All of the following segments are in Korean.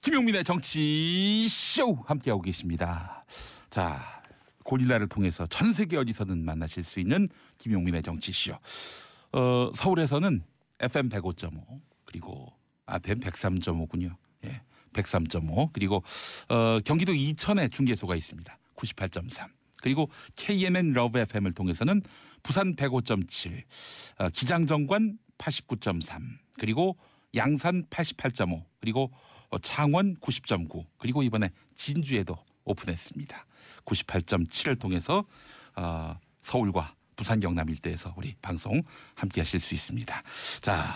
김용민의 정치쇼 함께하고 계십니다. 자, 고릴라를 통해서 전 세계 어디서든 만나실 수 있는 김용민의 정치쇼. 서울에서는 FM 105.5 그리고 FM 103.5군요. 예, 103.5 그리고 경기도 이천에 중계소가 있습니다. 98.3 그리고 KMN 러브 FM을 통해서는 부산 105.7 기장정관 89.3 그리고 양산 88.5 그리고 창원 90.9 그리고 이번에 진주에도 오픈했습니다. 98.7을 통해서 서울과 부산 경남 일대에서 우리 방송 함께 하실 수 있습니다. 자,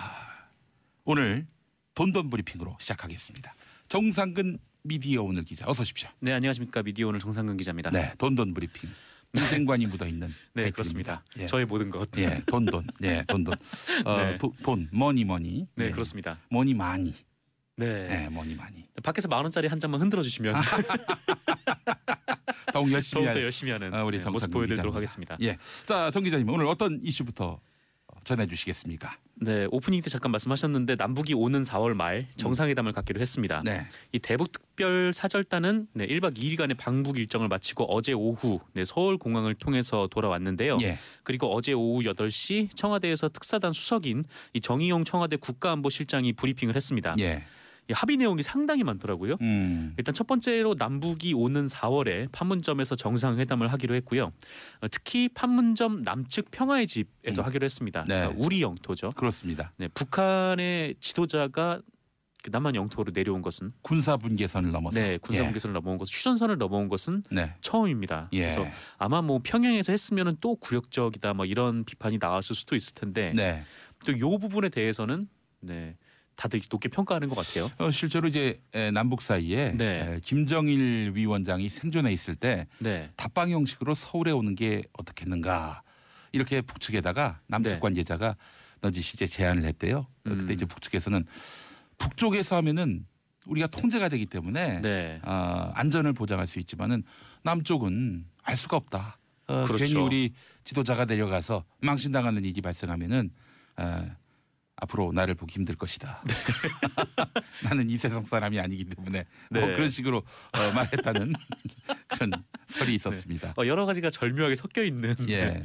오늘 돈돈 브리핑으로 시작하겠습니다. 정상근 미디어 오늘 기자 어서 오십시오. 네, 안녕하십니까. 미디어 오늘 정상근 기자입니다. 네, 돈돈 브리핑. 인생관이 묻어있는 네, 그렇습니다. 예. 저의 모든 것. 예, 돈돈. 예, 돈돈. 네. 돈, 머니. 네, 예. 그렇습니다. 머니 많이. 네. 네, 머니 많이. 밖에서 10,000원짜리 한 장만 흔들어 주시면 더욱 열심히 더욱더 열심히 하는 우리 모습 보여드리도록 하겠습니다. 예, 자, 정 기자님 오늘 어떤 이슈부터 전해주시겠습니까? 네, 오프닝 때 잠깐 말씀하셨는데 남북이 오는 4월 말 정상회담을 갖기로 했습니다. 네. 이 대북특별 사절단은 1박 2일간의 방북 일정을 마치고 어제 오후 서울 공항을 통해서 돌아왔는데요. 예. 그리고 어제 오후 8시 청와대에서 특사단 수석인 이 정의용 청와대 국가안보실장이 브리핑을 했습니다. 예. 이 합의 내용이 상당히 많더라고요. 일단 첫 번째로 남북이 오는 4월에 판문점에서 정상회담을 하기로 했고요. 특히 판문점 남측 평화의 집에서 하기로 했습니다. 네. 그러니까 우리 영토죠. 그렇습니다. 네, 북한의 지도자가 남한 영토로 내려온 것은 군사 분계선을 넘어서. 네, 군사 분계선을 넘어온 것은 휴전선을 넘어온 것은 네. 처음입니다. 예. 그래서 아마 뭐 평양에서 했으면은 또 굴욕적이다 뭐 이런 비판이 나왔을 수도 있을 텐데 네. 또 이 부분에 대해서는 다들 높게 평가하는 것 같아요. 실제로 이제 남북 사이에 네. 김정일 위원장이 생존해 있을 때 네. 답방 형식으로 서울에 오는 게 어떻겠는가 이렇게 북측에다가 남측 네. 관계자가 넌지시 이제 제안을 했대요. 그때 이제 북측에서는 북쪽에서 하면은 우리가 통제가 되기 때문에 네. 안전을 보장할 수 있지만은 남쪽은 알 수가 없다. 그렇죠. 괜히 우리 지도자가 내려가서 망신당하는 일이 발생하면은 앞으로 나를 보기 힘들 것이다. 나는 이 세상 사람이 아니기 때문에 네. 그런 식으로 말했다는 그런 설이 있었습니다. 여러 가지가 절묘하게 섞여 있는. 예.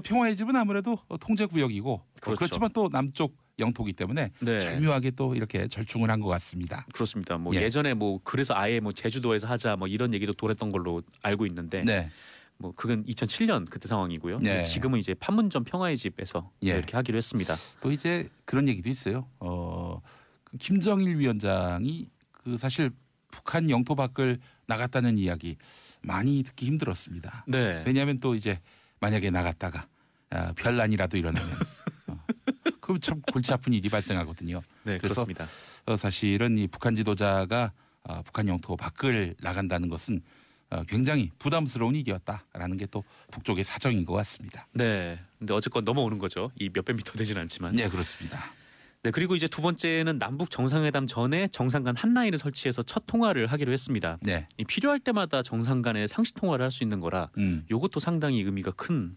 평화의 집은 아무래도 통제 구역이고 그렇죠. 그렇지만 또 남쪽 영토기 때문에 네. 절묘하게 또 이렇게 절충을 한 것 같습니다. 그렇습니다. 뭐 예. 예전에 뭐 그래서 아예 뭐 제주도에서 하자 뭐 이런 얘기도 돌았던 걸로 알고 있는데 네. 뭐 그건 2007년 그때 상황이고요. 네. 지금은 이제 판문점 평화의 집에서 예. 이렇게 하기로 했습니다. 또 이제 그런 얘기도 있어요. 그 김정일 위원장이 그 사실 북한 영토 밖을 나갔다는 이야기 많이 듣기 힘들었습니다. 네. 왜냐하면 또 이제 만약에 나갔다가 별난이라도 일어나면 그럼 참 골치 아픈 일이 발생하거든요. 네, 그래서 그렇습니다. 사실은 이 북한 지도자가 북한 영토 밖을 나간다는 것은 굉장히 부담스러운 일이었다라는 게 또 북쪽의 사정인 것 같습니다. 네. 근데 어쨌건 넘어오는 거죠. 이 몇백 미터 되지는 않지만. 네, 그렇습니다. 네, 그리고 이제 두 번째는 남북 정상회담 전에 정상 간 한 라인을 설치해서 첫 통화를 하기로 했습니다. 네. 이 필요할 때마다 정상 간의 상시 통화를 할 수 있는 거라 이것도 상당히 의미가 큰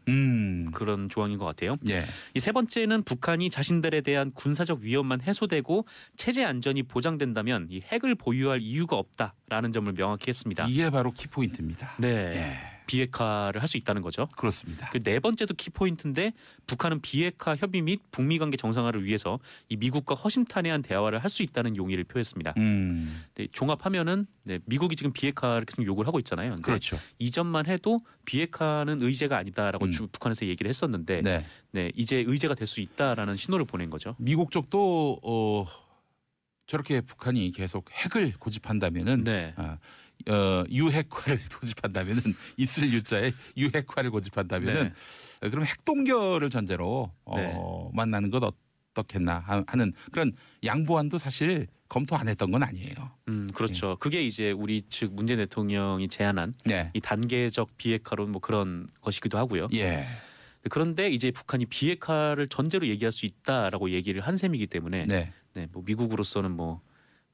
그런 조항인 것 같아요. 예. 이 세 번째는 북한이 자신들에 대한 군사적 위협만 해소되고 체제 안전이 보장된다면 이 핵을 보유할 이유가 없다라는 점을 명확히 했습니다. 이게 바로 키포인트입니다. 네. 예. 비핵화를 할 수 있다는 거죠. 그렇습니다. 그 네 번째도 키포인트인데 북한은 비핵화 협의 및 북미 관계 정상화를 위해서 이 미국과 허심탄회한 대화를 할 수 있다는 용의를 표했습니다. 네, 종합하면은 미국이 지금 비핵화를 계속 요구를 하고 있잖아요. 그렇죠. 이 점만 해도 비핵화는 의제가 아니다라고 북한에서 얘기를 했었는데 네. 이제 의제가 될 수 있다라는 신호를 보낸 거죠. 미국 쪽도 저렇게 북한이 계속 핵을 고집한다면은 네. 유핵화를 고집한다면은 있을 유자에 유핵화를 고집한다면은 그럼 핵동결을 전제로 만나는 것 어떻겠나 하는 그런 양보안도 사실 검토 안 했던 건 아니에요. 그렇죠. 그게 이제 우리 측 문재인 대통령이 제안한 이 단계적 비핵화론 뭐 그런 것이기도 하고요. 예. 그런데 이제 북한이 비핵화를 전제로 얘기할 수 있다라고 얘기를 한 셈이기 때문에 뭐 미국으로서는 뭐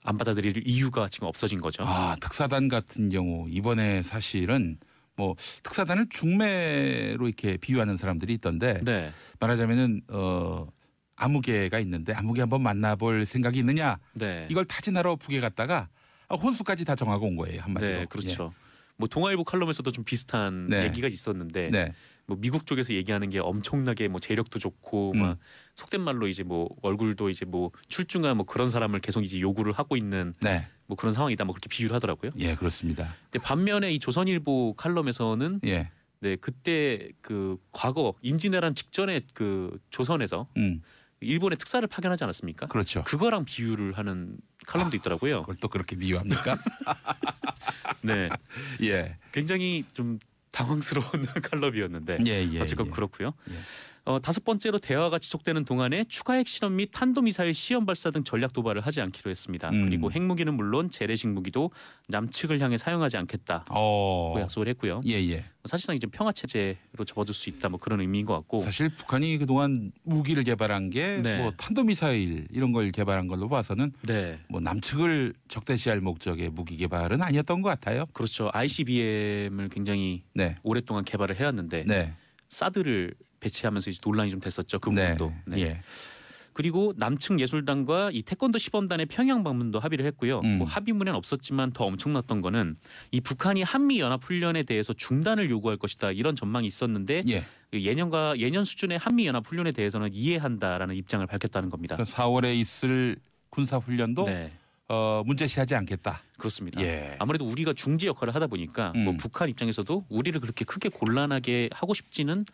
안 받아들일 이유가 지금 없어진 거죠. 특사단 같은 경우 이번에 사실은 뭐 특사단을 중매로 이렇게 비유하는 사람들이 있던데 말하자면은 아무개가 있는데 아무개 한번 만나볼 생각이 있느냐 이걸 타진하러 북에 갔다가 혼수까지 다 정하고 온 거예요, 한마디로. 네, 그렇죠. 뭐 동아일보 칼럼에서도 좀 비슷한 네. 얘기가 있었는데 네. 뭐 미국 쪽에서 얘기하는 게 엄청나게 뭐 재력도 좋고 막 속된 말로 이제 뭐 얼굴도 이제 뭐 출중한 뭐 그런 사람을 계속 이제 요구를 하고 있는 네. 뭐 그런 상황이다 뭐 그렇게 비유를 하더라고요. 예, 그렇습니다. 근데 반면에 이 조선일보 칼럼에서는 예. 네 그때 그 과거 임진왜란 직전에 그 조선에서 일본의 특사를 파견하지 않았습니까? 그렇죠. 그거랑 비유를 하는 칼럼도 있더라고요. 그걸 또 그렇게 비유합니까? 네, 예. 굉장히 좀 당황스러운 칼럼이었는데 예. 어쨌건 그렇고요. 예. 다섯 번째로 대화가 지속되는 동안에 추가 핵실험 및 탄도미사일 시험 발사 등 전략 도발을 하지 않기로 했습니다. 그리고 핵무기는 물론 재래식 무기도 남측을 향해 사용하지 않겠다고 약속을 했고요. 예. 사실상 이제 평화 체제로 접어들 수 있다 뭐 그런 의미인 것 같고. 사실 북한이 그동안 무기를 개발한 게 네. 뭐 탄도미사일 이런 걸 개발한 걸로 봐서는 네, 뭐 남측을 적대시할 목적의 무기 개발은 아니었던 것 같아요. 그렇죠. ICBM을 굉장히 네. 오랫동안 개발을 해왔는데 네. 사드를 배치하면서 이제 논란이 좀 됐었죠. 그 부분도. 네. 예. 그리고 남측 예술단과 이 태권도 시범단의 평양 방문도 합의를 했고요. 뭐 합의문에는 없었지만 더 엄청났던 거는 이 북한이 한미 연합 훈련에 대해서 중단을 요구할 것이다 이런 전망이 있었는데 예. 예년 수준의 한미 연합 훈련에 대해서는 이해한다라는 입장을 밝혔다는 겁니다. 그러니까 4월에 있을 군사 훈련도 네, 문제시하지 않겠다. 그렇습니다. 예. 아무래도 우리가 중재 역할을 하다 보니까 뭐 북한 입장에서도 우리를 그렇게 크게 곤란하게 하고 싶지는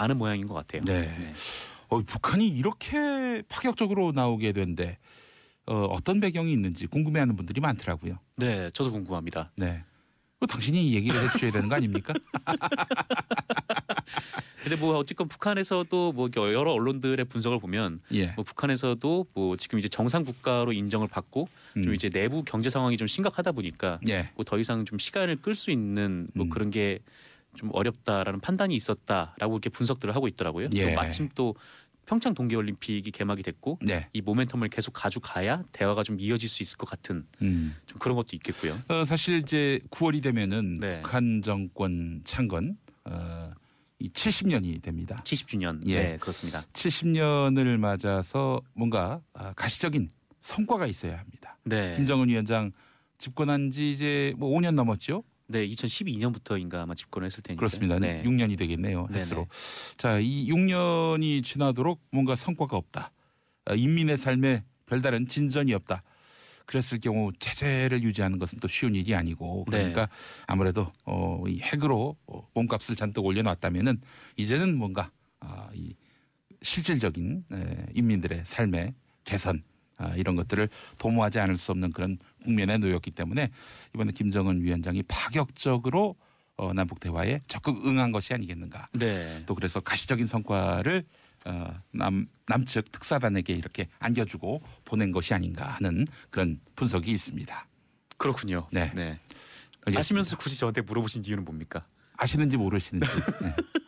않은 모양인 것 같아요. 네. 북한이 이렇게 파격적으로 나오게 된데 어떤 배경이 있는지 궁금해하는 분들이 많더라고요. 네, 저도 궁금합니다. 네. 당신이 얘기를 해주셔야 되는 거 아닙니까? 근데 뭐 어쨌건 북한에서도 뭐 여러 언론들의 분석을 보면 예. 뭐 북한에서도 뭐 지금 이제 정상 국가로 인정을 받고 좀 이제 내부 경제 상황이 좀 심각하다 보니까 예. 뭐 더 이상 좀 시간을 끌 수 있는 뭐 그런 게 좀 어렵다라는 판단이 있었다라고 이렇게 분석들을 하고 있더라고요. 예. 또 마침 또 평창 동계올림픽이 개막이 됐고 네. 이 모멘텀을 계속 가져가야 대화가 좀 이어질 수 있을 것 같은 좀 그런 것도 있겠고요. 사실 이제 9월이 되면은 네. 북한 정권 창건 이 70년이 됩니다. 70주년. 예. 네, 그렇습니다. 70년을 맞아서 뭔가 가시적인 성과가 있어야 합니다. 네. 김정은 위원장 집권한 지 이제 뭐 5년 넘었죠. 네, 2012년부터인가 아마 집권을 했을 테니까. 그렇습니다. 네. 6년이 되겠네요. 횟수로. 자, 이 6년이 지나도록 뭔가 성과가 없다. 인민의 삶에 별다른 진전이 없다. 그랬을 경우 체제를 유지하는 것은 또 쉬운 일이 아니고 그러니까 아무래도 이 핵으로 몸값을 잔뜩 올려놨다면은 이제는 뭔가 이 실질적인 인민들의 삶의 개선 이런 것들을 도모하지 않을 수 없는 그런 국면에 놓였기 때문에 이번에 김정은 위원장이 파격적으로 남북 대화에 적극 응한 것이 아니겠는가. 네. 또 그래서 가시적인 성과를 남측 특사단에게 이렇게 안겨주고 보낸 것이 아닌가 하는 그런 분석이 있습니다. 그렇군요. 네. 알겠습니다. 아시면서 굳이 저한테 물어보신 이유는 뭡니까? 아시는지 모르시는지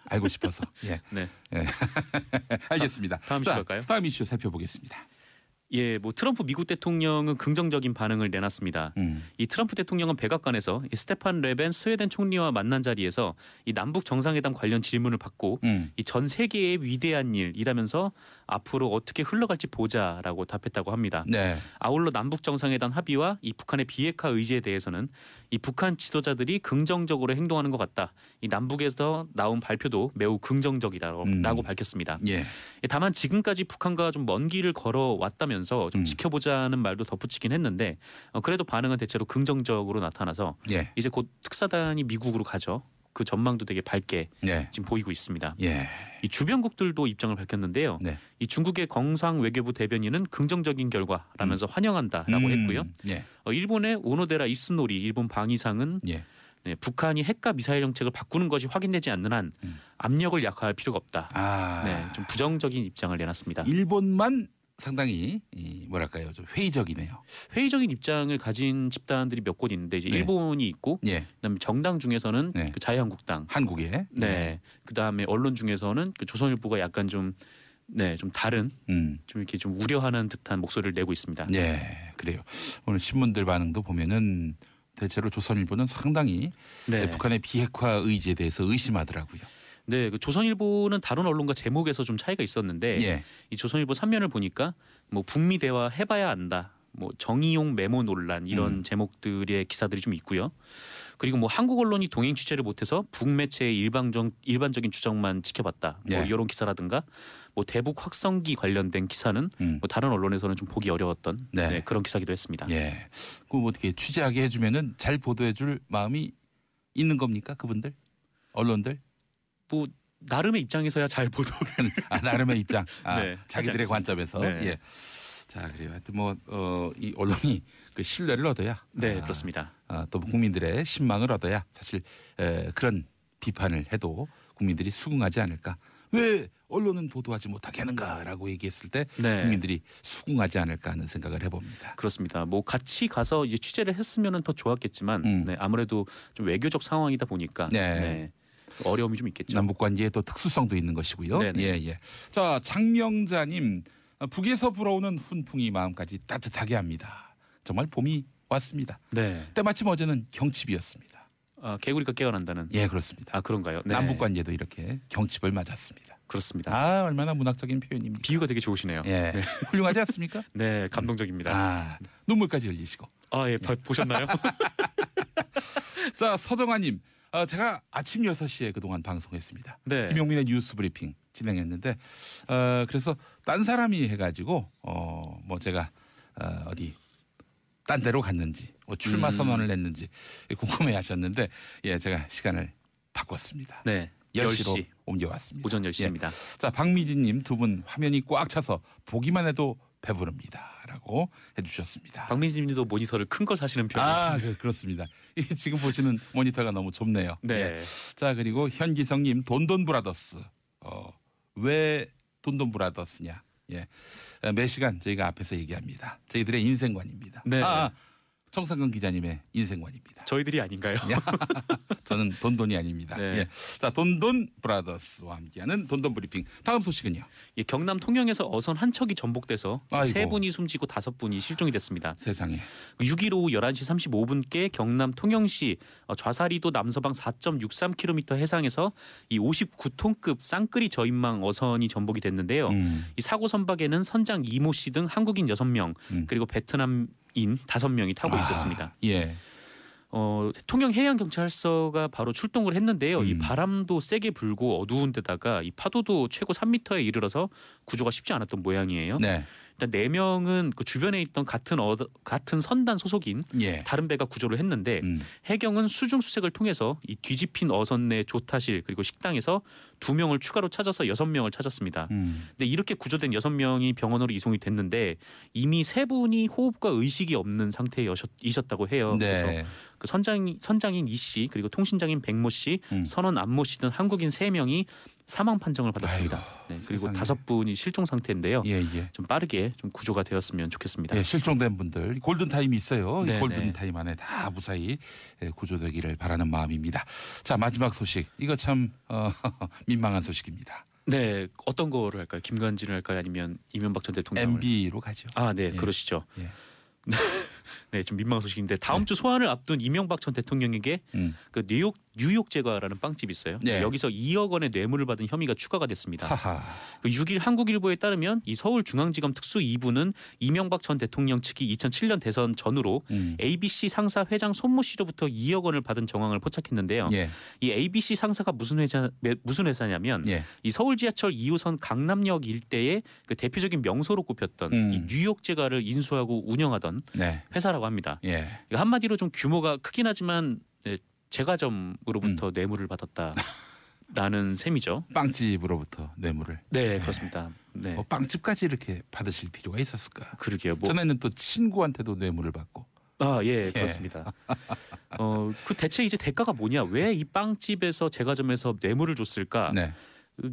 알고 싶어서. 예. 네. 알겠습니다. 다음 이슈 갈까요? 다음 이슈 살펴보겠습니다. 예, 뭐 트럼프 미국 대통령은 긍정적인 반응을 내놨습니다. 이 트럼프 대통령은 백악관에서 이 스테판 레벤 스웨덴 총리와 만난 자리에서 이 남북 정상회담 관련 질문을 받고 이 전 세계의 위대한 일이라면서 앞으로 어떻게 흘러갈지 보자라고 답했다고 합니다. 네. 아울러 남북 정상회담 합의와 이 북한의 비핵화 의지에 대해서는 이 북한 지도자들이 긍정적으로 행동하는 것 같다. 이 남북에서 나온 발표도 매우 긍정적이다라고 밝혔습니다. 예. 다만 지금까지 북한과 좀 먼 길을 걸어왔다면서 좀 지켜보자는 말도 덧붙이긴 했는데 그래도 반응은 대체로 긍정적으로 나타나서 예. 이제 곧 특사단이 미국으로 가죠. 그 전망도 되게 밝게 예. 지금 보이고 있습니다. 예. 이 주변국들도 입장을 밝혔는데요. 네. 이 중국의 경상 외교부 대변인은 긍정적인 결과라면서 환영한다라고 했고요. 예. 일본의 오노데라 이스노리 일본 방위상은 예. 네, 북한이 핵과 미사일 정책을 바꾸는 것이 확인되지 않는 한 압력을 약화할 필요가 없다. 네, 좀 부정적인 입장을 내놨습니다. 일본만 상당히 뭐랄까요, 좀 회의적이네요. 회의적인 입장을 가진 집단들이 몇 곳 있는데 이제 네. 일본이 있고, 예. 그다음에 정당 중에서는 네. 그 자유한국당, 한국에. 네, 그다음에 언론 중에서는 그 조선일보가 약간 좀 다른 좀 이렇게 좀 우려하는 듯한 목소리를 내고 있습니다. 예, 그래요. 오늘 신문들 반응도 보면은 대체로 조선일보는 상당히 네. 북한의 비핵화 의지에 대해서 의심하더라고요. 네, 그 조선일보는 다른 언론과 제목에서 좀 차이가 있었는데 예. 이 조선일보 3면을 보니까 뭐 북미 대화 해봐야 안다. 뭐 정의용 메모 논란 이런 제목들의 기사들이 좀 있고요. 그리고 뭐 한국 언론이 동행 취재를 못해서 북매체의 일반적인 추정만 지켜봤다. 뭐 네. 이런 기사라든가 뭐 대북 확성기 관련된 기사는 뭐 다른 언론에서는 좀 보기 어려웠던 네. 그런 기사기도 했습니다. 예. 그 어떻게 취재하게 해주면은 잘 보도해줄 마음이 있는 겁니까 그분들 언론들? 뭐 나름의 입장에서야 잘 보도를 나름의 입장. 네, 자기들의 하지 관점에서. 네. 예. 자 그래요. 하여튼 이 언론이 그 신뢰를 얻어야. 네 그렇습니다. 또 국민들의 신망을 얻어야 사실 그런 비판을 해도 국민들이 수긍하지 않을까. 왜 언론은 보도하지 못하게 하는가라고 얘기했을 때 네. 국민들이 수긍하지 않을까 하는 생각을 해봅니다. 그렇습니다. 뭐 같이 가서 이제 취재를 했으면은 더 좋았겠지만 네, 아무래도 좀 외교적 상황이다 보니까 네, 어려움이 좀 있겠죠. 남북 관계에 또 특수성도 있는 것이고요. 네네. 예. 자 장명자님 북에서 불어오는 훈풍이 마음까지 따뜻하게 합니다. 정말 봄이 왔습니다. 네. 때마침 어제는 경칩이었습니다. 개구리가 깨어난다는. 예 그렇습니다. 그런가요? 네. 남북 관계도 이렇게 경칩을 맞았습니다. 그렇습니다. 얼마나 문학적인 표현입니까? 비유가 되게 좋으시네요. 예. 네. 훌륭하지 않습니까? 네, 감동적입니다. 눈물까지 흘리시고. 예, 보셨나요? 자, 서정아님. 제가 아침 6시에 그동안 방송했습니다. 네. 김용민의 뉴스 브리핑 진행했는데 그래서 딴 사람이 해가지고 뭐 제가 어디 딴 데로 갔는지 출마 선언을 했는지 궁금해하셨는데 제가 시간을 바꿨습니다. 네. 10시로 10시. 옮겨왔습니다. 오전 10시입니다. 자 박미진님 두 분 화면이 꽉 차서 보기만 해도 배부릅니다라고 해주셨습니다. 박민진님도 모니터를 큰 걸 사시는 편이에요. 그렇습니다. 지금 보시는 모니터가 너무 좁네요. 네. 예. 자 그리고 현기성님 돈돈 브라더스 왜 돈돈 브라더스냐? 예. 매 시간 저희가 앞에서 얘기합니다. 저희들의 인생관입니다. 네. 청상근 기자님의 인생관입니다. 저희들이 아닌가요? 저는 돈돈이 아닙니다. 네. 예. 자 돈돈 브라더스와 함께하는 돈돈 브리핑. 다음 소식은요. 경남 통영에서 어선 한 척이 전복돼서 아이고. 3분이 숨지고 5분이 실종이 됐습니다. 세상에. 6일 오후 11시 35분께 경남 통영시 좌사리도 남서방 4.63km 해상에서 이 59톤급 쌍끌이 저인망 어선이 전복이 됐는데요. 이 사고 선박에는 선장 이모 씨 등 한국인 6명 그리고 베트남인 5명이 타고 있었습니다. 예. 통영해양경찰서가 바로 출동을 했는데요. 이 바람도 세게 불고 어두운 데다가 이 파도도 최고 3m에 이르러서 구조가 쉽지 않았던 모양이에요. 네. 일단 4명은 그 주변에 있던 같은 선단 소속인 다른 배가 구조를 했는데 해경은 수중 수색을 통해서 이 뒤집힌 어선 내 조타실 그리고 식당에서 2명을 추가로 찾아서 6명을 찾았습니다. 근데 이렇게 구조된 6명이 병원으로 이송이 됐는데 이미 3분이 호흡과 의식이 없는 상태이셨다고 해요. 네. 그래서 그 선장인 이 씨 그리고 통신장인 백모 씨, 선원 안모 씨 등 한국인 3명이 사망 판정을 받았습니다. 네, 그리고 세상에. 5분이 실종 상태인데요. 예. 좀 빠르게 좀 구조가 되었으면 좋겠습니다. 예, 실종된 분들 골든 타임이 있어요. 이 네네. 골든 타임 안에 다 무사히 구조되기를 바라는 마음입니다. 자 마지막 소식. 이거 참 민망한 소식입니다. 네, 어떤 거를 할까요? 김관진을 할까요? 아니면 이명박 전 대통령을? MB로 가죠. 네, 예. 그러시죠. 예. 네, 좀 민망한 소식인데 다음 주 소환을 앞둔 이명박 전 대통령에게 그 뉴욕 제과라는 빵집이 있어요. 네. 여기서 2억 원의 뇌물을 받은 혐의가 추가가 됐습니다. 하하. 그 6일 한국일보에 따르면 이 서울중앙지검 특수 2부는 이명박 전 대통령 측이 2007년 대선 전후로 ABC 상사 회장 손모 씨로부터 2억 원을 받은 정황을 포착했는데요. 예. 이 ABC 상사가 무슨 회사냐면 예. 이 서울 지하철 2호선 강남역 일대의 그 대표적인 명소로 꼽혔던 이 뉴욕 제과를 인수하고 운영하던 네. 회사라고 합니다. 예. 한마디로 좀 규모가 크긴 하지만 제과점으로부터 뇌물을 받았다라는 셈이죠. 빵집으로부터 뇌물을. 네, 그렇습니다. 네, 빵집까지 이렇게 받으실 필요가 있었을까? 그러게요. 전에는 또 친구한테도 뇌물을 받고. 예, 그렇습니다. 그 대체 이제 대가가 뭐냐? 왜 이 빵집에서 제과점에서 뇌물을 줬을까? 네.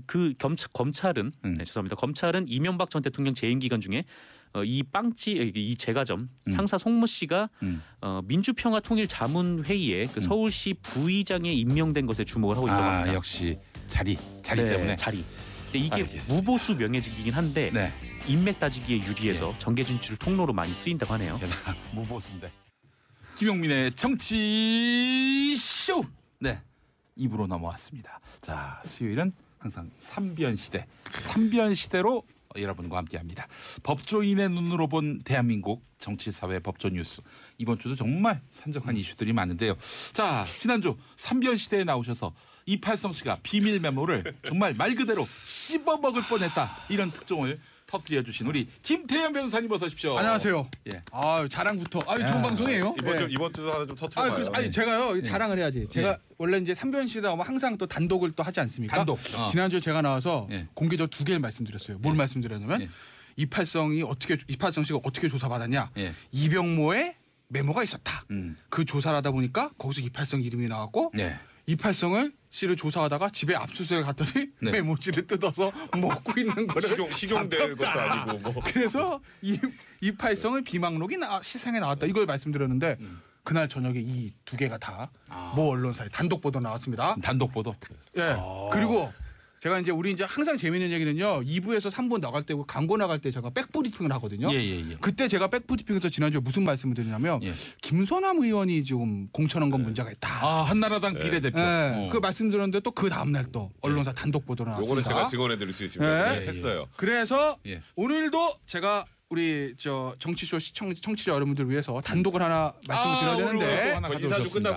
그 검찰은 죄송합니다. 검찰은 이명박 전 대통령 재임 기간 중에 이 빵집 이 제과점 상사 송모 씨가 민주평화통일자문회의에 그 서울시 부의장에 임명된 것에 주목을 하고 있다고 합니다. 역시 자리 때문에. 자리. 근데 이게 알겠습니다. 무보수 명예직이긴 한데 네. 인맥 따지기에 유리해서 정계 진출 통로로 많이 쓰인다고 하네요. 게다가 무보수인데. 김용민의 정치쇼. 네. 2부로 넘어왔습니다. 자, 수요일은 항상 삼변 시대로 여러분과 함께합니다. 법조인의 눈으로 본 대한민국 정치사회 법조 뉴스. 이번 주도 정말 산적한 이슈들이 많은데요. 자, 지난주 삼변시대에 나오셔서 이팔성 씨가 비밀 메모를 정말 말 그대로 씹어먹을 뻔했다. 이런 특종을 터뜨려 주신 우리 김태현 변호사님 어서 오십시오. 안녕하세요. 예. 자랑부터. 좋은 방송이에요. 이번 주도 하나 좀 터트려봐요. 제가요 자랑을 해야지. 제가 원래 이제 삼변시대 오면 항상 또 단독을 또 하지 않습니까? 단독. 지난주에 제가 나와서 예. 공개적으로 2개를 말씀드렸어요. 뭘 말씀드렸냐면 예. 이팔성 씨가 어떻게 조사받았냐? 예. 이병모의 메모가 있었다. 음. 그 조사를 하다 보니까 거기서 이팔성 이름이 나왔고 네. 이팔성을 씨를 조사하다가 집에 압수수색 갔더니 네. 메모지를 뜯어서 먹고 있는 거를 식용될 것도 아니고 뭐. 그래서 이팔성의 비망록이 시상에 나왔다. 이걸 말씀드렸는데 그날 저녁에 이 2개가 다 모 언론사에 단독 보도 나왔습니다. 단독 보도. 예. 그리고 제가 우리 항상 재밌는 얘기는요. 2부에서 3부 나갈 때 광고 나갈 때 제가 백브리핑을 하거든요. 예. 그때 제가 백브리핑에서 지난주에 무슨 말씀을 드리냐면 예. 김선남 의원이 지금 공천한 건 문제가 있다. 한나라당 비례대표. 그 말씀드렸는데 또 그 다음 날 또 언론사 단독 보도로 나왔습니다. 요거는 제가 증언해드릴 수 있습니다. 예. 네, 했어요. 그래서 예. 오늘도 제가 우리 정치쇼 청취자 여러분들 위해서 단독을 하나 말씀을 드려야 되는데 하나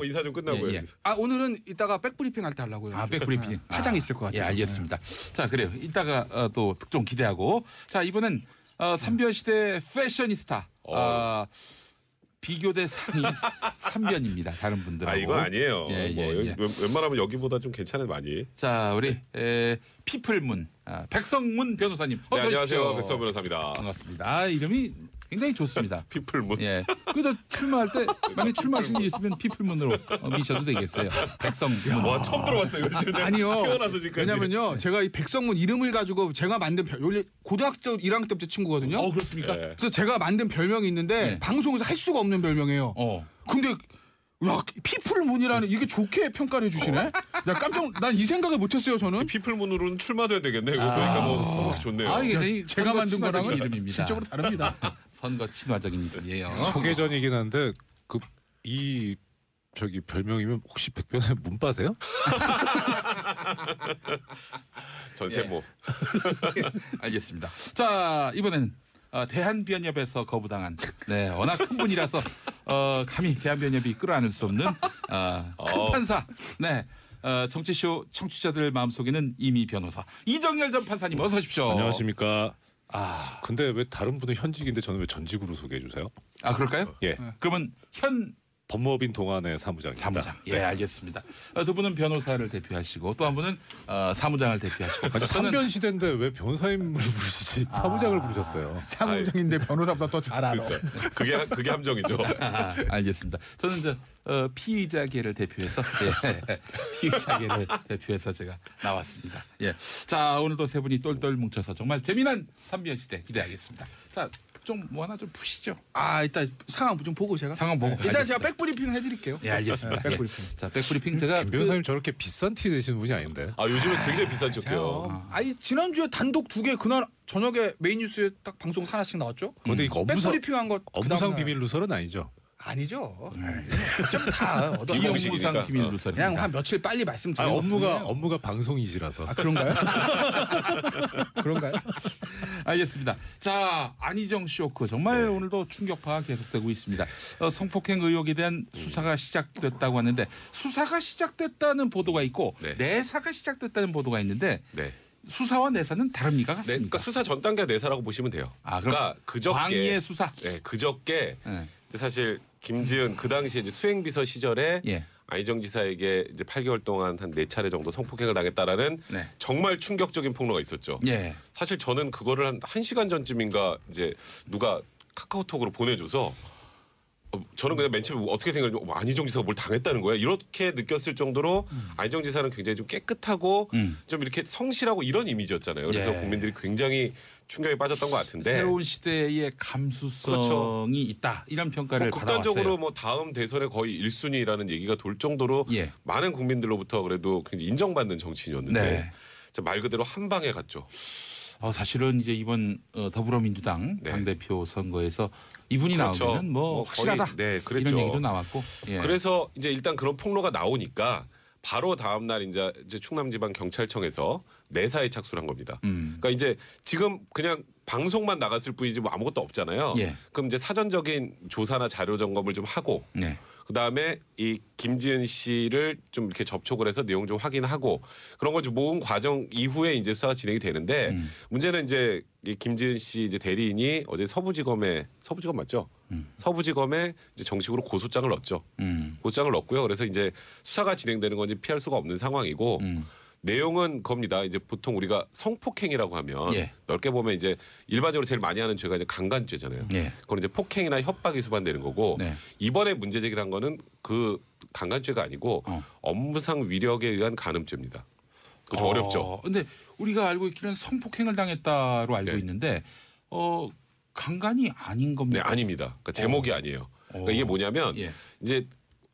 인사 좀 끝나고요. 예. 오늘은 이따가 백브리핑 할 때 하려고요. 백브리핑. 파장이 있을 것 같아요. 예, 알겠습니다. 자, 그래요. 이따가 또 특종 기대하고. 자, 이번엔 삼변시대 패셔니스타. 비교 대상이 삼변입니다. 다른 분들하고. 이거 아니에요. 예. 웬만하면 여기보다 좀 괜찮은 많이. 자, 우리 피플문 백성문 변호사님 네, 어서 안녕하세요. 오십시오. 백성 변호사입니다. 반갑습니다. 이름이 굉장히 좋습니다. 피플문. 예. 그래도 출마할 때 만약 출마하실 일 있으면 피플문으로 미셔도 되겠어요. 백성. 와 처음 들어봤어요. 아니요. 태어나서 지금까지. 왜냐면요. 제가 이 백성문 이름을 가지고 제가 만든 원래 고등학교 1학년 때부터 친구거든요. 그렇습니까? 예. 그래서 제가 만든 별명이 있는데 네. 방송에서 할 수가 없는 별명이에요. 근데 피플문이라는 이게 좋게 평가를 해주시네. 난 이 생각을 못했어요. 저는. 피플문으로는 출마돼야 되겠네. 이거 보니까 뭐 좋네요. 이게 제가 만든 거랑은 이름입니다. 실적으로 다릅니다. 선거 친화적인 이름이에요. 소개전이긴 한데 별명이면 혹시 백 변호사님 문빠세요? 전세모. 알겠습니다. 자, 이번에는 대한변협에서 거부당한 워낙 큰 분이라서 감히 대한변협이 끌어안을 수 없는 큰 판사. 정치쇼 청취자들 마음속에는 이미 변호사 이정열 전 판사님 어서 오십시오. 안녕하십니까. 근데 왜 다른 분은 현직인데 저는 왜 전직으로 소개해 주세요? 그럴까요? 예. 그러면 현 법무법인 동안의 사무장입니다. 사무장. 예, 알겠습니다. 두 분은 변호사를 대표하시고 또 한 분은 사무장을 대표하시고. 아니, 삼변 시대인데 왜 변호사님을 부르시지? 사무장을 부르셨어요. 사무장인데 변호사보다 더 잘 알아. 그게 함정이죠. 알겠습니다. 저는 이제 피의자계를 대표해서 피의자계를 대표해서 제가 나왔습니다. 예. 자, 오늘도 세 분이 똘똘 뭉쳐서 정말 재미난 삼변 시대 기대하겠습니다. 자, 특종 뭐 하나 좀 푸시죠. 일단 상황 좀 보고 제가. 상황 보고. 일단 알겠습니다. 제가 백브리핑 해드릴게요. 예, 알겠습니다. 백브리핑. 자, 백브리핑 제가 김 변호사님 저렇게 비싼 티 내시는 분이 아닌데. 요즘에 굉장히 비싼 척해요. 지난주에 단독 2개 그날 저녁에 메인 뉴스에 딱 방송 하나씩 나왔죠. 근데 이거 백브리핑한 거 업무상 비밀 누설은 아니죠? 아니죠. 좀 다 비공무상 비밀 누설. 그냥 한 며칠 빨리 말씀드리는 업무가 방송이시라서. 그런가요? 그런가요? 알겠습니다. 자, 안희정 쇼크 정말 오늘도 충격파가 계속되고 있습니다. 성폭행 의혹에 대한 수사가 시작됐다고 하는데 수사가 시작됐다는 보도가 있고 내사가 시작됐다는 보도가 있는데 수사와 내사는 다릅니까? 같습니까? 그러니까 수사 전 단계 내사라고 보시면 돼요. 그러니까 그저께 광의의 수사. 그저께 사실 김지은 그 당시에 이제 수행비서 시절에 안희정 지사에게 이제 8개월 동안 한 4차례 정도 성폭행을 당했다라는 정말 충격적인 폭로가 있었죠. 사실 저는 그거를 한 1시간 전쯤인가 이제 누가 카카오톡으로 보내줘서 저는 그냥 맨 처음에 어떻게 생각했냐면 안희정 지사가 뭘 당했다는 거야 이렇게 느꼈을 정도로 안희정 지사는 굉장히 좀 깨끗하고 좀 이렇게 성실하고 이런 이미지였잖아요. 그래서 국민들이 굉장히 충격에 빠졌던 것 같은데 새로운 시대의 감수성이 있다 이런 평가를 받아왔어요. 극단적으로 다음 대선에 거의 1순위라는 얘기가 돌 정도로 많은 국민들로부터 그래도 굉장히 인정받는 정치인이었는데 말 그대로 한 방에 갔죠. 사실은 이제 이번 더불어민주당 당대표 선거에서 이분이 나오면 확실하다. 그랬죠. 이런 얘기도 나왔고. 그래서 이제 일단 그런 폭로가 나오니까 바로 다음 날 이제 충남지방경찰청에서 내사에 착수를 한 겁니다. 그러니까 이제 지금 그냥 방송만 나갔을 뿐이지 뭐 아무것도 없잖아요. 예. 그럼 이제 사전적인 조사나 자료 점검을 좀 하고 네. 그다음에 이 김지은 씨를 좀 이렇게 접촉을 해서 내용 좀 확인하고 그런 걸 좀 모은 과정 이후에 이제 수사가 진행이 되는데 문제는 이제 이 김지은 씨 이제 대리인이 어제 서부지검 맞죠? 서부지검에 이제 정식으로 고소장을 넣었죠. 고소장을 넣었고요. 그래서 이제 수사가 진행되는 건지 피할 수가 없는 상황이고 내용은 겁니다. 이제 보통 우리가 성폭행이라고 하면 예. 넓게 보면 이제 일반적으로 제일 많이 하는 죄가 이제 강간죄잖아요. 예. 그건 이제 폭행이나 협박이 수반되는 거고 네. 이번에 문제 제기한 거는 그 강간죄가 아니고 업무상 위력에 의한 간음죄입니다. 그 좀 어렵죠. 근데 우리가 알고 있기는 성폭행을 당했다로 알고 네. 있는데 강간이 아닌 네, 겁니까? 아닙니다. 그러니까 제목이 아니에요. 그러니까 이게 뭐냐면 예. 이제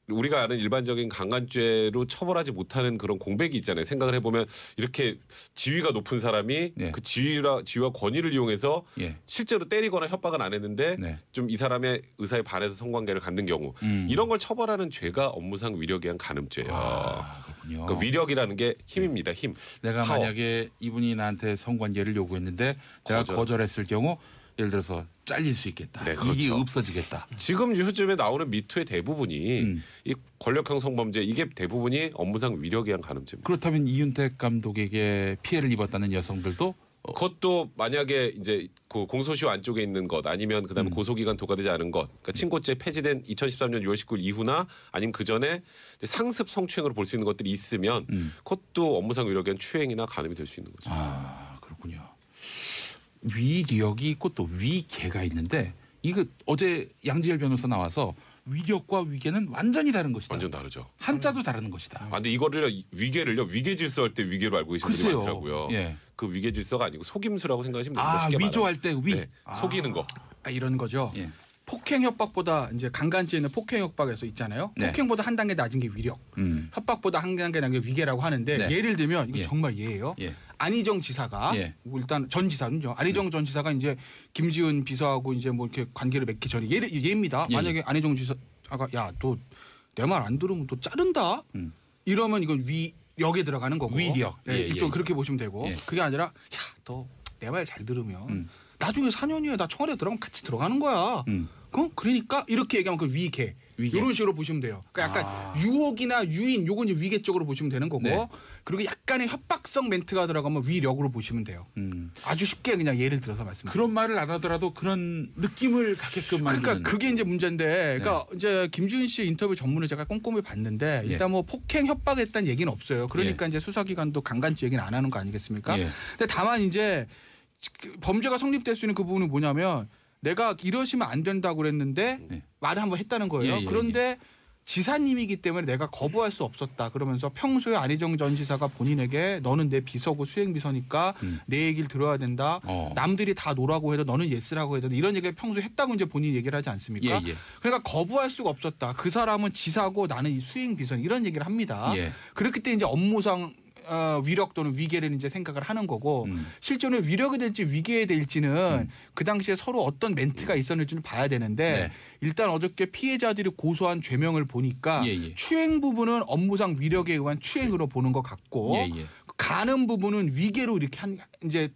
우리가 아는 일반적인 강간죄로 처벌하지 못하는 그런 공백이 있잖아요. 생각을 해보면 이렇게 지위가 높은 사람이 네. 그 지위와 권위를 이용해서 예. 실제로 때리거나 협박은 안 했는데 네. 좀 이 사람의 의사에 반해서 성관계를 갖는 경우 이런 걸 처벌하는 죄가 업무상 위력에 의한 간음죄예요. 그렇군요. 그러니까 위력이라는 게 힘입니다. 힘. 내가 파워. 만약에 이분이 나한테 성관계를 요구했는데 내가 거절했을 경우 예를 들어서 잘릴 수 있겠다. 네, 그렇죠. 이익이 없어지겠다. 지금 요즘에 나오는 미투의 대부분이 이 권력형 성범죄 이게 대부분이 업무상 위력에 의한 간음죄입니다. 그렇다면 이윤택 감독에게 피해를 입었다는 여성들도 그것도 만약에 이제 그 공소시효 안쪽에 있는 것 아니면 그다음에 고소기간 도과되지 않은 것, 그러니까 친고죄 폐지된 2013년 6월 19일 이후나 아니면 그 전에 상습 성추행으로 볼 수 있는 것들이 있으면 그것도 업무상 위력에 의한 추행이나 간음이 될 수 있는 거죠. 그렇군요. 위력이 있고 또 위계가 있는데 이거 어제 양지열 변호사 나와서 위력과 위계는 완전히 다른 것이다. 완전 다르죠. 한자도 다른 것이다. 근데 이거를 위계를요 위계 질서 할 때 위계로 알고 계시는 분이 글쎄요. 많더라고요. 예. 그 위계 질서가 아니고 속임수라고 생각하시면 됩니다. 쉽게 위조할 때 위. 네, 속이는 거. 이런 거죠. 예. 폭행 협박보다 이제 강간죄는 폭행 협박에서 있잖아요. 네. 폭행보다 한 단계 낮은 게 위력, 협박보다 한 단계 낮은 게 위계라고 하는데 네. 예를 들면 이거 예. 정말 예예요. 예. 안희정 지사가 예. 일단 전 지사는요. 안희정 전 지사가 이제 김지은 비서하고 이제 뭐 이렇게 관계를 맺기 전에 예입니다. 예. 만약에 안희정 지사가 야 너 내 말 안 들으면 또 자른다. 이러면 이건 위력에 들어가는 거고. 위력. 네, 예, 이쪽 예. 그렇게 보시면 되고. 예. 그게 아니라 야 너 내 말 잘 들으면 나중에 4년 후에 나 청와대 들어가면 같이 들어가는 거야. 그러니까 이렇게 얘기하면 그 위계. 이런 식으로 보시면 돼요. 그러니까 약간 유혹이나 유인 요건 이제 위계 쪽으로 보시면 되는 거고. 네. 그리고 약간의 협박성 멘트가 들어가면 위력으로 보시면 돼요. 아주 쉽게 그냥 예를 들어서 말씀드립니다. 그런 말을 안 하더라도 그런 느낌을 갖게끔 만드는. 그러니까 그게 이제 문제인데, 그러니까 이제 김지은 씨 인터뷰 전문을 제가 꼼꼼히 봤는데 일단 뭐 폭행 협박했다는 얘기는 없어요. 그러니까 이제 수사기관도 강간죄 얘기는 안 하는 거 아니겠습니까? 예. 근데 다만 이제 범죄가 성립될 수 있는 그 부분은 뭐냐면 내가 이러시면 안 된다고 그랬는데 말을 한번 했다는 거예요. 예, 예, 그런데 지사님이기 때문에 내가 거부할 수 없었다. 그러면서 평소에 안희정 전 지사가 본인에게 너는 내 비서고 수행비서니까 내 얘기를 들어야 된다. 남들이 다 노라고 해도 너는 예스라고 해도 이런 얘기를 평소에 했다고 이제 본인이 얘기를 하지 않습니까? 예, 예. 그러니까 거부할 수가 없었다. 그 사람은 지사고 나는 이 수행비서 이런 얘기를 합니다. 예. 그렇기 때문에 이제 업무상 위력 또는 위계를 이제 생각을 하는 거고 실제로 위력이 될지 위계에 될지는 그 당시에 서로 어떤 멘트가 있었는지는 봐야 되는데 네. 일단 어저께 피해자들이 고소한 죄명을 보니까 예, 예. 추행 부분은 업무상 위력에 의한 추행으로 보는 것 같고 예, 예. 가는 부분은 위계로 이렇게 이제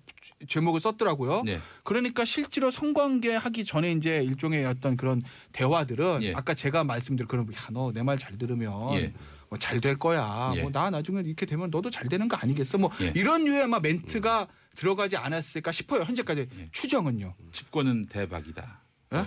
제목을 썼더라고요. 네. 그러니까 실제로 성관계 하기 전에 이제 일종의 어떤 그런 대화들은 예. 아까 제가 말씀드린 그런 너 내 말 잘 들으면 예. 뭐 잘 될 거야. 예. 뭐 나 나중에 이렇게 되면 너도 잘 되는 거 아니겠어? 뭐 예. 이런 류의 아마 멘트가 들어가지 않았을까 싶어요. 현재까지 추정은요. 집권은 대박이다. 예?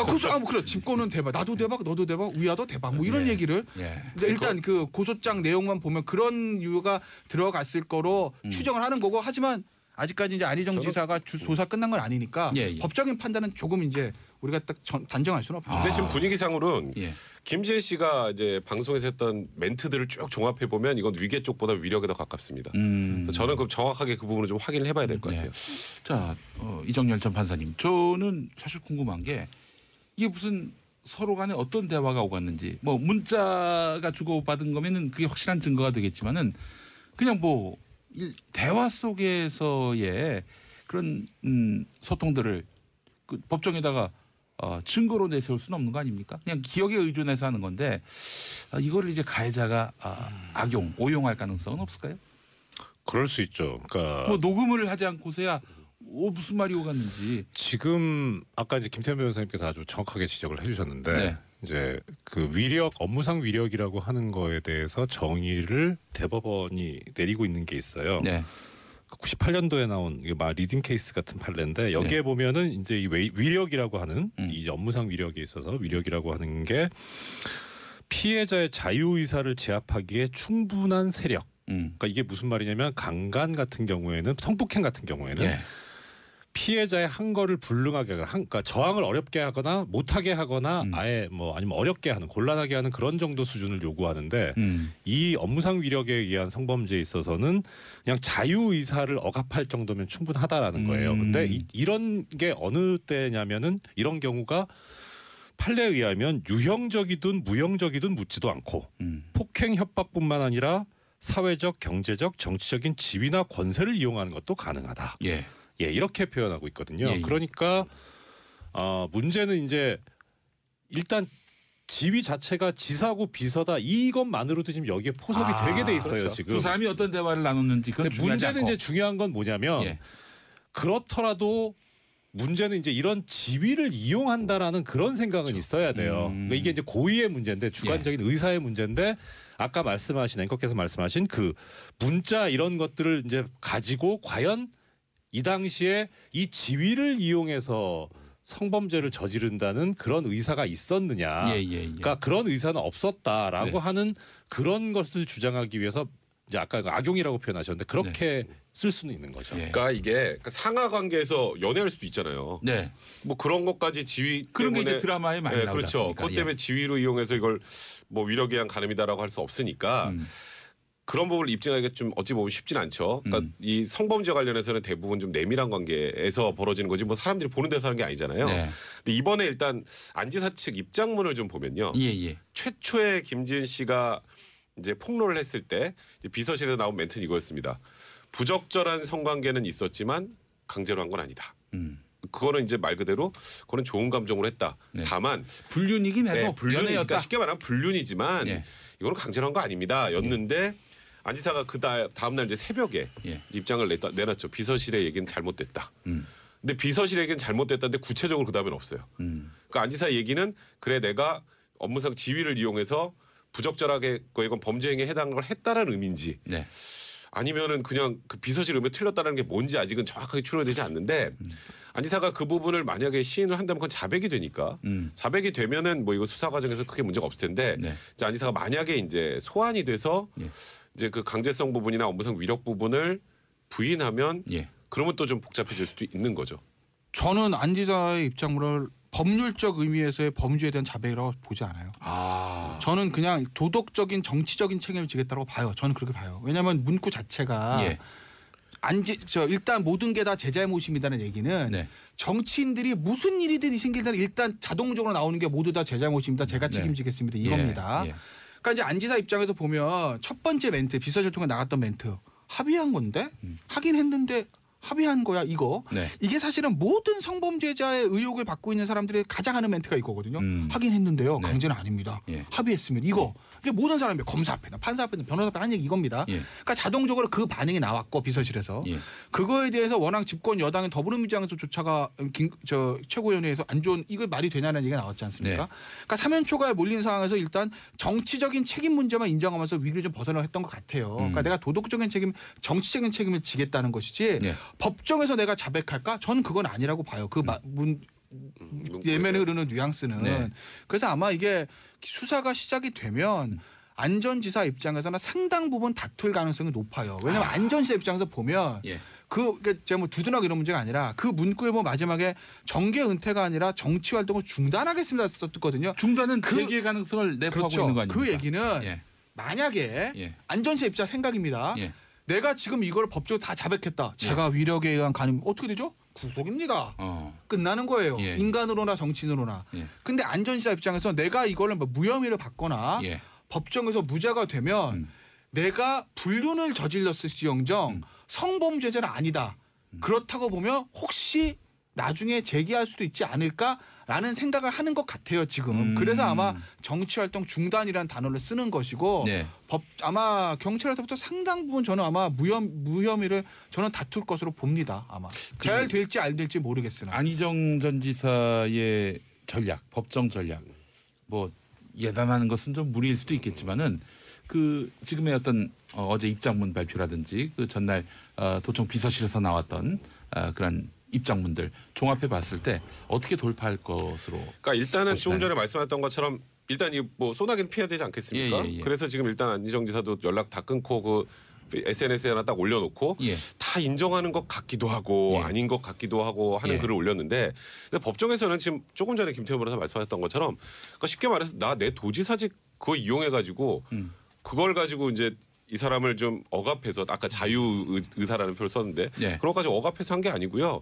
그래서 그래 집권은 대박. 나도 대박, 너도 대박, 위아도 대박. 뭐 이런 예. 얘기를. 예. 근데 일단 그 고소장 내용만 보면 그런 이유가 들어갔을 거로 추정을 하는 거고 하지만 아직까지 이제 안희정 지사가 조사 끝난 건 아니니까 예, 예. 법적인 판단은 조금 이제 우리가 딱 단정할 수는 없죠. 대신 분위기상으로는 예. 김지은 씨가 이제 방송에서 했던 멘트들을 쭉 종합해 보면 이건 위계 쪽보다 위력에 더 가깝습니다. 저는 그럼 정확하게 그 부분을 좀 확인을 해봐야 될 것 같아요. 자, 이정열 전 판사님, 저는 사실 궁금한 게 이게 무슨 서로 간에 어떤 대화가 오갔는지, 뭐 문자가 주고받은 거면은 그게 확실한 증거가 되겠지만은 그냥 뭐 대화 속에서의 그런 소통들을 그 법정에다가 증거로 내세울 수는 없는 거 아닙니까? 그냥 기억에 의존해서 하는 건데 이거를 이제 가해자가 악용, 오용할 가능성은 없을까요? 그럴 수 있죠. 그러니까 뭐 녹음을 하지 않고서야 무슨 말이 오갔는지. 지금 아까 이제 김태현 변호사님께서 아주 정확하게 지적을 해주셨는데 이제 그 위력 업무상 위력이라고 하는 거에 대해서 정의를 대법원이 내리고 있는 게 있어요. 98년도에 나온 이게 막 리딩 케이스 같은 판례인데 여기에 보면은 이제 이 위력이라고 하는 이 업무상 위력에 있어서 위력이라고 하는 게 피해자의 자유 의사를 제압하기에 충분한 세력. 그러니까 이게 무슨 말이냐면 강간 같은 경우에는 성폭행 같은 경우에는 피해자의 한 거를 불능하게 하거나 그러니까 저항을 어렵게 하거나 못하게 하거나 아예 뭐 아니면 어렵게 하는 곤란하게 하는 그런 정도 수준을 요구하는데 이 업무상 위력에 의한 성범죄에 있어서는 그냥 자유 의사를 억압할 정도면 충분하다라는 거예요. 근데 이런 게 어느 때냐면은 이런 경우가 판례에 의하면 유형적이든 무형적이든 묻지도 않고 폭행 협박뿐만 아니라 사회적, 경제적, 정치적인 지위나 권세를 이용하는 것도 가능하다. 이렇게 표현하고 있거든요. 그러니까 문제는 이제 일단 지위 자체가 지사고 비서다 이것만으로도 지금 여기에 포섭이 되게 돼 있어요. 그렇죠. 지금 두 사람이 어떤 대화를 나눴는지 그건 중요하지 문제는 않고. 이제 중요한 건 뭐냐면 그렇더라도 문제는 이제 이런 지위를 이용한다라는 그런 생각은 있어야 돼요. 그러니까 이게 이제 고의의 문제인데 주관적인 의사의 문제인데 아까 말씀하신 앵커께서 말씀하신 그 문자 이런 것들을 이제 가지고 과연 이 당시에 이 지위를 이용해서 성범죄를 저지른다는 그런 의사가 있었느냐. 그러니까 그런 의사는 없었다라고 하는 그런 것을 주장하기 위해서 이제 아까 악용이라고 표현하셨는데 그렇게 쓸 수는 있는 거죠. 그러니까 이게 상하 관계에서 연애할 수도 있잖아요. 뭐 그런 것까지 지위 그런 게 때문에 이제 드라마에 많이 나오지 그렇죠. 않습니까? 그것 때문에 지위로 이용해서 이걸 뭐 위력에 의한 간음이다라고 할 수 없으니까 그런 부분을 입증하기가 좀 어찌 보면 쉽진 않죠. 그러니까 이 성범죄 관련해서는 대부분 좀 내밀한 관계에서 벌어지는 거지 뭐 사람들이 보는 데서 하는 게 아니잖아요. 근데 이번에 일단 안지사 측 입장문을 좀 보면요. 최초에 김지은 씨가 이제 폭로를 했을 때 이제 비서실에서 나온 멘트는 이거였습니다. 부적절한 성관계는 있었지만 강제로 한 건 아니다. 그거는 이제 말 그대로 그거는 좋은 감정으로 했다. 다만 불륜이긴 해도 불륜이었다. 그러니까 쉽게 말하면 불륜이지만 이거는 강제로 한 거 아닙니다. 였는데 안지사가 그 다음 날 이제 새벽에 입장을 내놨죠. 비서실의 얘기는 잘못됐다. 근데 비서실의 얘기는 잘못됐다는데 구체적으로 그 다음엔 없어요. 그러니까 안지사 얘기는 그래 내가 업무상 지위를 이용해서 부적절하게 이건 범죄 행위에 해당하는 걸 했다라는 의미인지 아니면은 그냥 그 비서실 의미에 틀렸다는 게 뭔지 아직은 정확하게 추론되지 않는데 안지사가 그 부분을 만약에 시인을 한다면 그건 자백이 되니까 자백이 되면은 뭐 이거 수사 과정에서 크게 문제가 없을 텐데 이제 안지사가 만약에 이제 소환이 돼서 이제 그 강제성 부분이나 업무상 위력 부분을 부인하면 그러면 또 좀 복잡해질 수도 있는 거죠. 저는 안지사의 입장을 법률적 의미에서의 범죄에 대한 자백이라고 보지 않아요. 저는 그냥 도덕적인 정치적인 책임을 지겠다고 봐요. 저는 그렇게 봐요. 왜냐하면 문구 자체가 일단 모든 게 다 제 잘못입니다는 얘기는 정치인들이 무슨 일이든 생길 때는 일단 자동적으로 나오는 게 모두 다 제 잘못입니다. 제가 책임지겠습니다. 이겁니다. 그러니까 이제 안지사 입장에서 보면 첫 번째 멘트 비서실 통해 나갔던 멘트 합의한 건데 하긴 했는데 합의한 거야 이거. 이게 사실은 모든 성범죄자의 의혹을 받고 있는 사람들이 가장 하는 멘트가 이거거든요. 하긴 했는데요. 강제는 아닙니다. 합의했으면 이거. 이게 모든 사람이 검사 앞에나 판사 앞에나 변호사 앞에 한 얘기 이겁니다. 그러니까 자동적으로 그 반응이 나왔고 비서실에서 그거에 대해서 워낙 집권 여당인 더불어민주당에서조차가 최고위원회에서 안 좋은 이거 말이 되냐는 얘기가 나왔지 않습니까? 그러니까 사면초가에 몰린 상황에서 일단 정치적인 책임 문제만 인정하면서 위기를 좀 벗어나려 했던 것 같아요. 그러니까 내가 도덕적인 책임, 정치적인 책임을 지겠다는 것이지 법정에서 내가 자백할까? 저는 그건 아니라고 봐요. 그 예면에 흐르는 뉘앙스는. 그래서 아마 이게 수사가 시작이 되면 안전지사 입장에서는 상당 부분 다툴 가능성이 높아요. 왜냐하면 안전지사 입장에서 보면 제가 뭐 두둔하고 이런 문제가 아니라 그 문구에 뭐 마지막에 정계 은퇴가 아니라 정치 활동을 중단하겠습니다 썼거든요. 중단은 재개 가능성을 내포하고 있는 거 아닙니까? 그 얘기는 만약에 안전지사 입장 생각입니다. 내가 지금 이걸 법적으로 다 자백했다. 제가 위력에 의한 간음 어떻게 되죠? 구속입니다. 끝나는 거예요. 인간으로나 정치인으로나. 근데 안전지사 입장에서 내가 이거를 뭐 무혐의를 받거나 법정에서 무죄가 되면 내가 불륜을 저질렀을지언정 성범죄자는 아니다. 그렇다고 보면 혹시 나중에 제기할 수도 있지 않을까라는 생각을 하는 것 같아요 지금. 그래서 아마 정치활동 중단이라는 단어를 쓰는 것이고 네. 아마 경찰에서부터 상당 부분 저는 아마 무혐의를 저는 다툴 것으로 봅니다. 아마 잘 될지 안 될지 모르겠으나 안희정 전 지사의 전략, 법정 전략 뭐 예단하는 것은 좀 무리일 수도 있겠지만은 그 지금의 어떤 어제 입장문 발표라든지 그 전날 도청 비서실에서 나왔던 그런 입장문들 종합해 봤을 때 어떻게 돌파할 것으로. 그러니까 일단은 조금 전에 말씀하셨던 것처럼 일단 이 뭐 소나기는 피해야 되지 않겠습니까? 예. 그래서 지금 일단 안희정 지사도 연락 다 끊고 그 SNS에 하나 딱 올려놓고 다 인정하는 것 같기도 하고 아닌 것 같기도 하고 하는 글을 올렸는데 근데 법정에서는 지금 조금 전에 김태현 변호사 말씀하셨던 것처럼 그러니까 쉽게 말해서 나 내 도지사직 그거 이용해 가지고 그걸 가지고 이제 이 사람을 좀 억압해서 아까 자유의사라는 표를 썼는데 그런 것까지 억압해서 한 게 아니고요.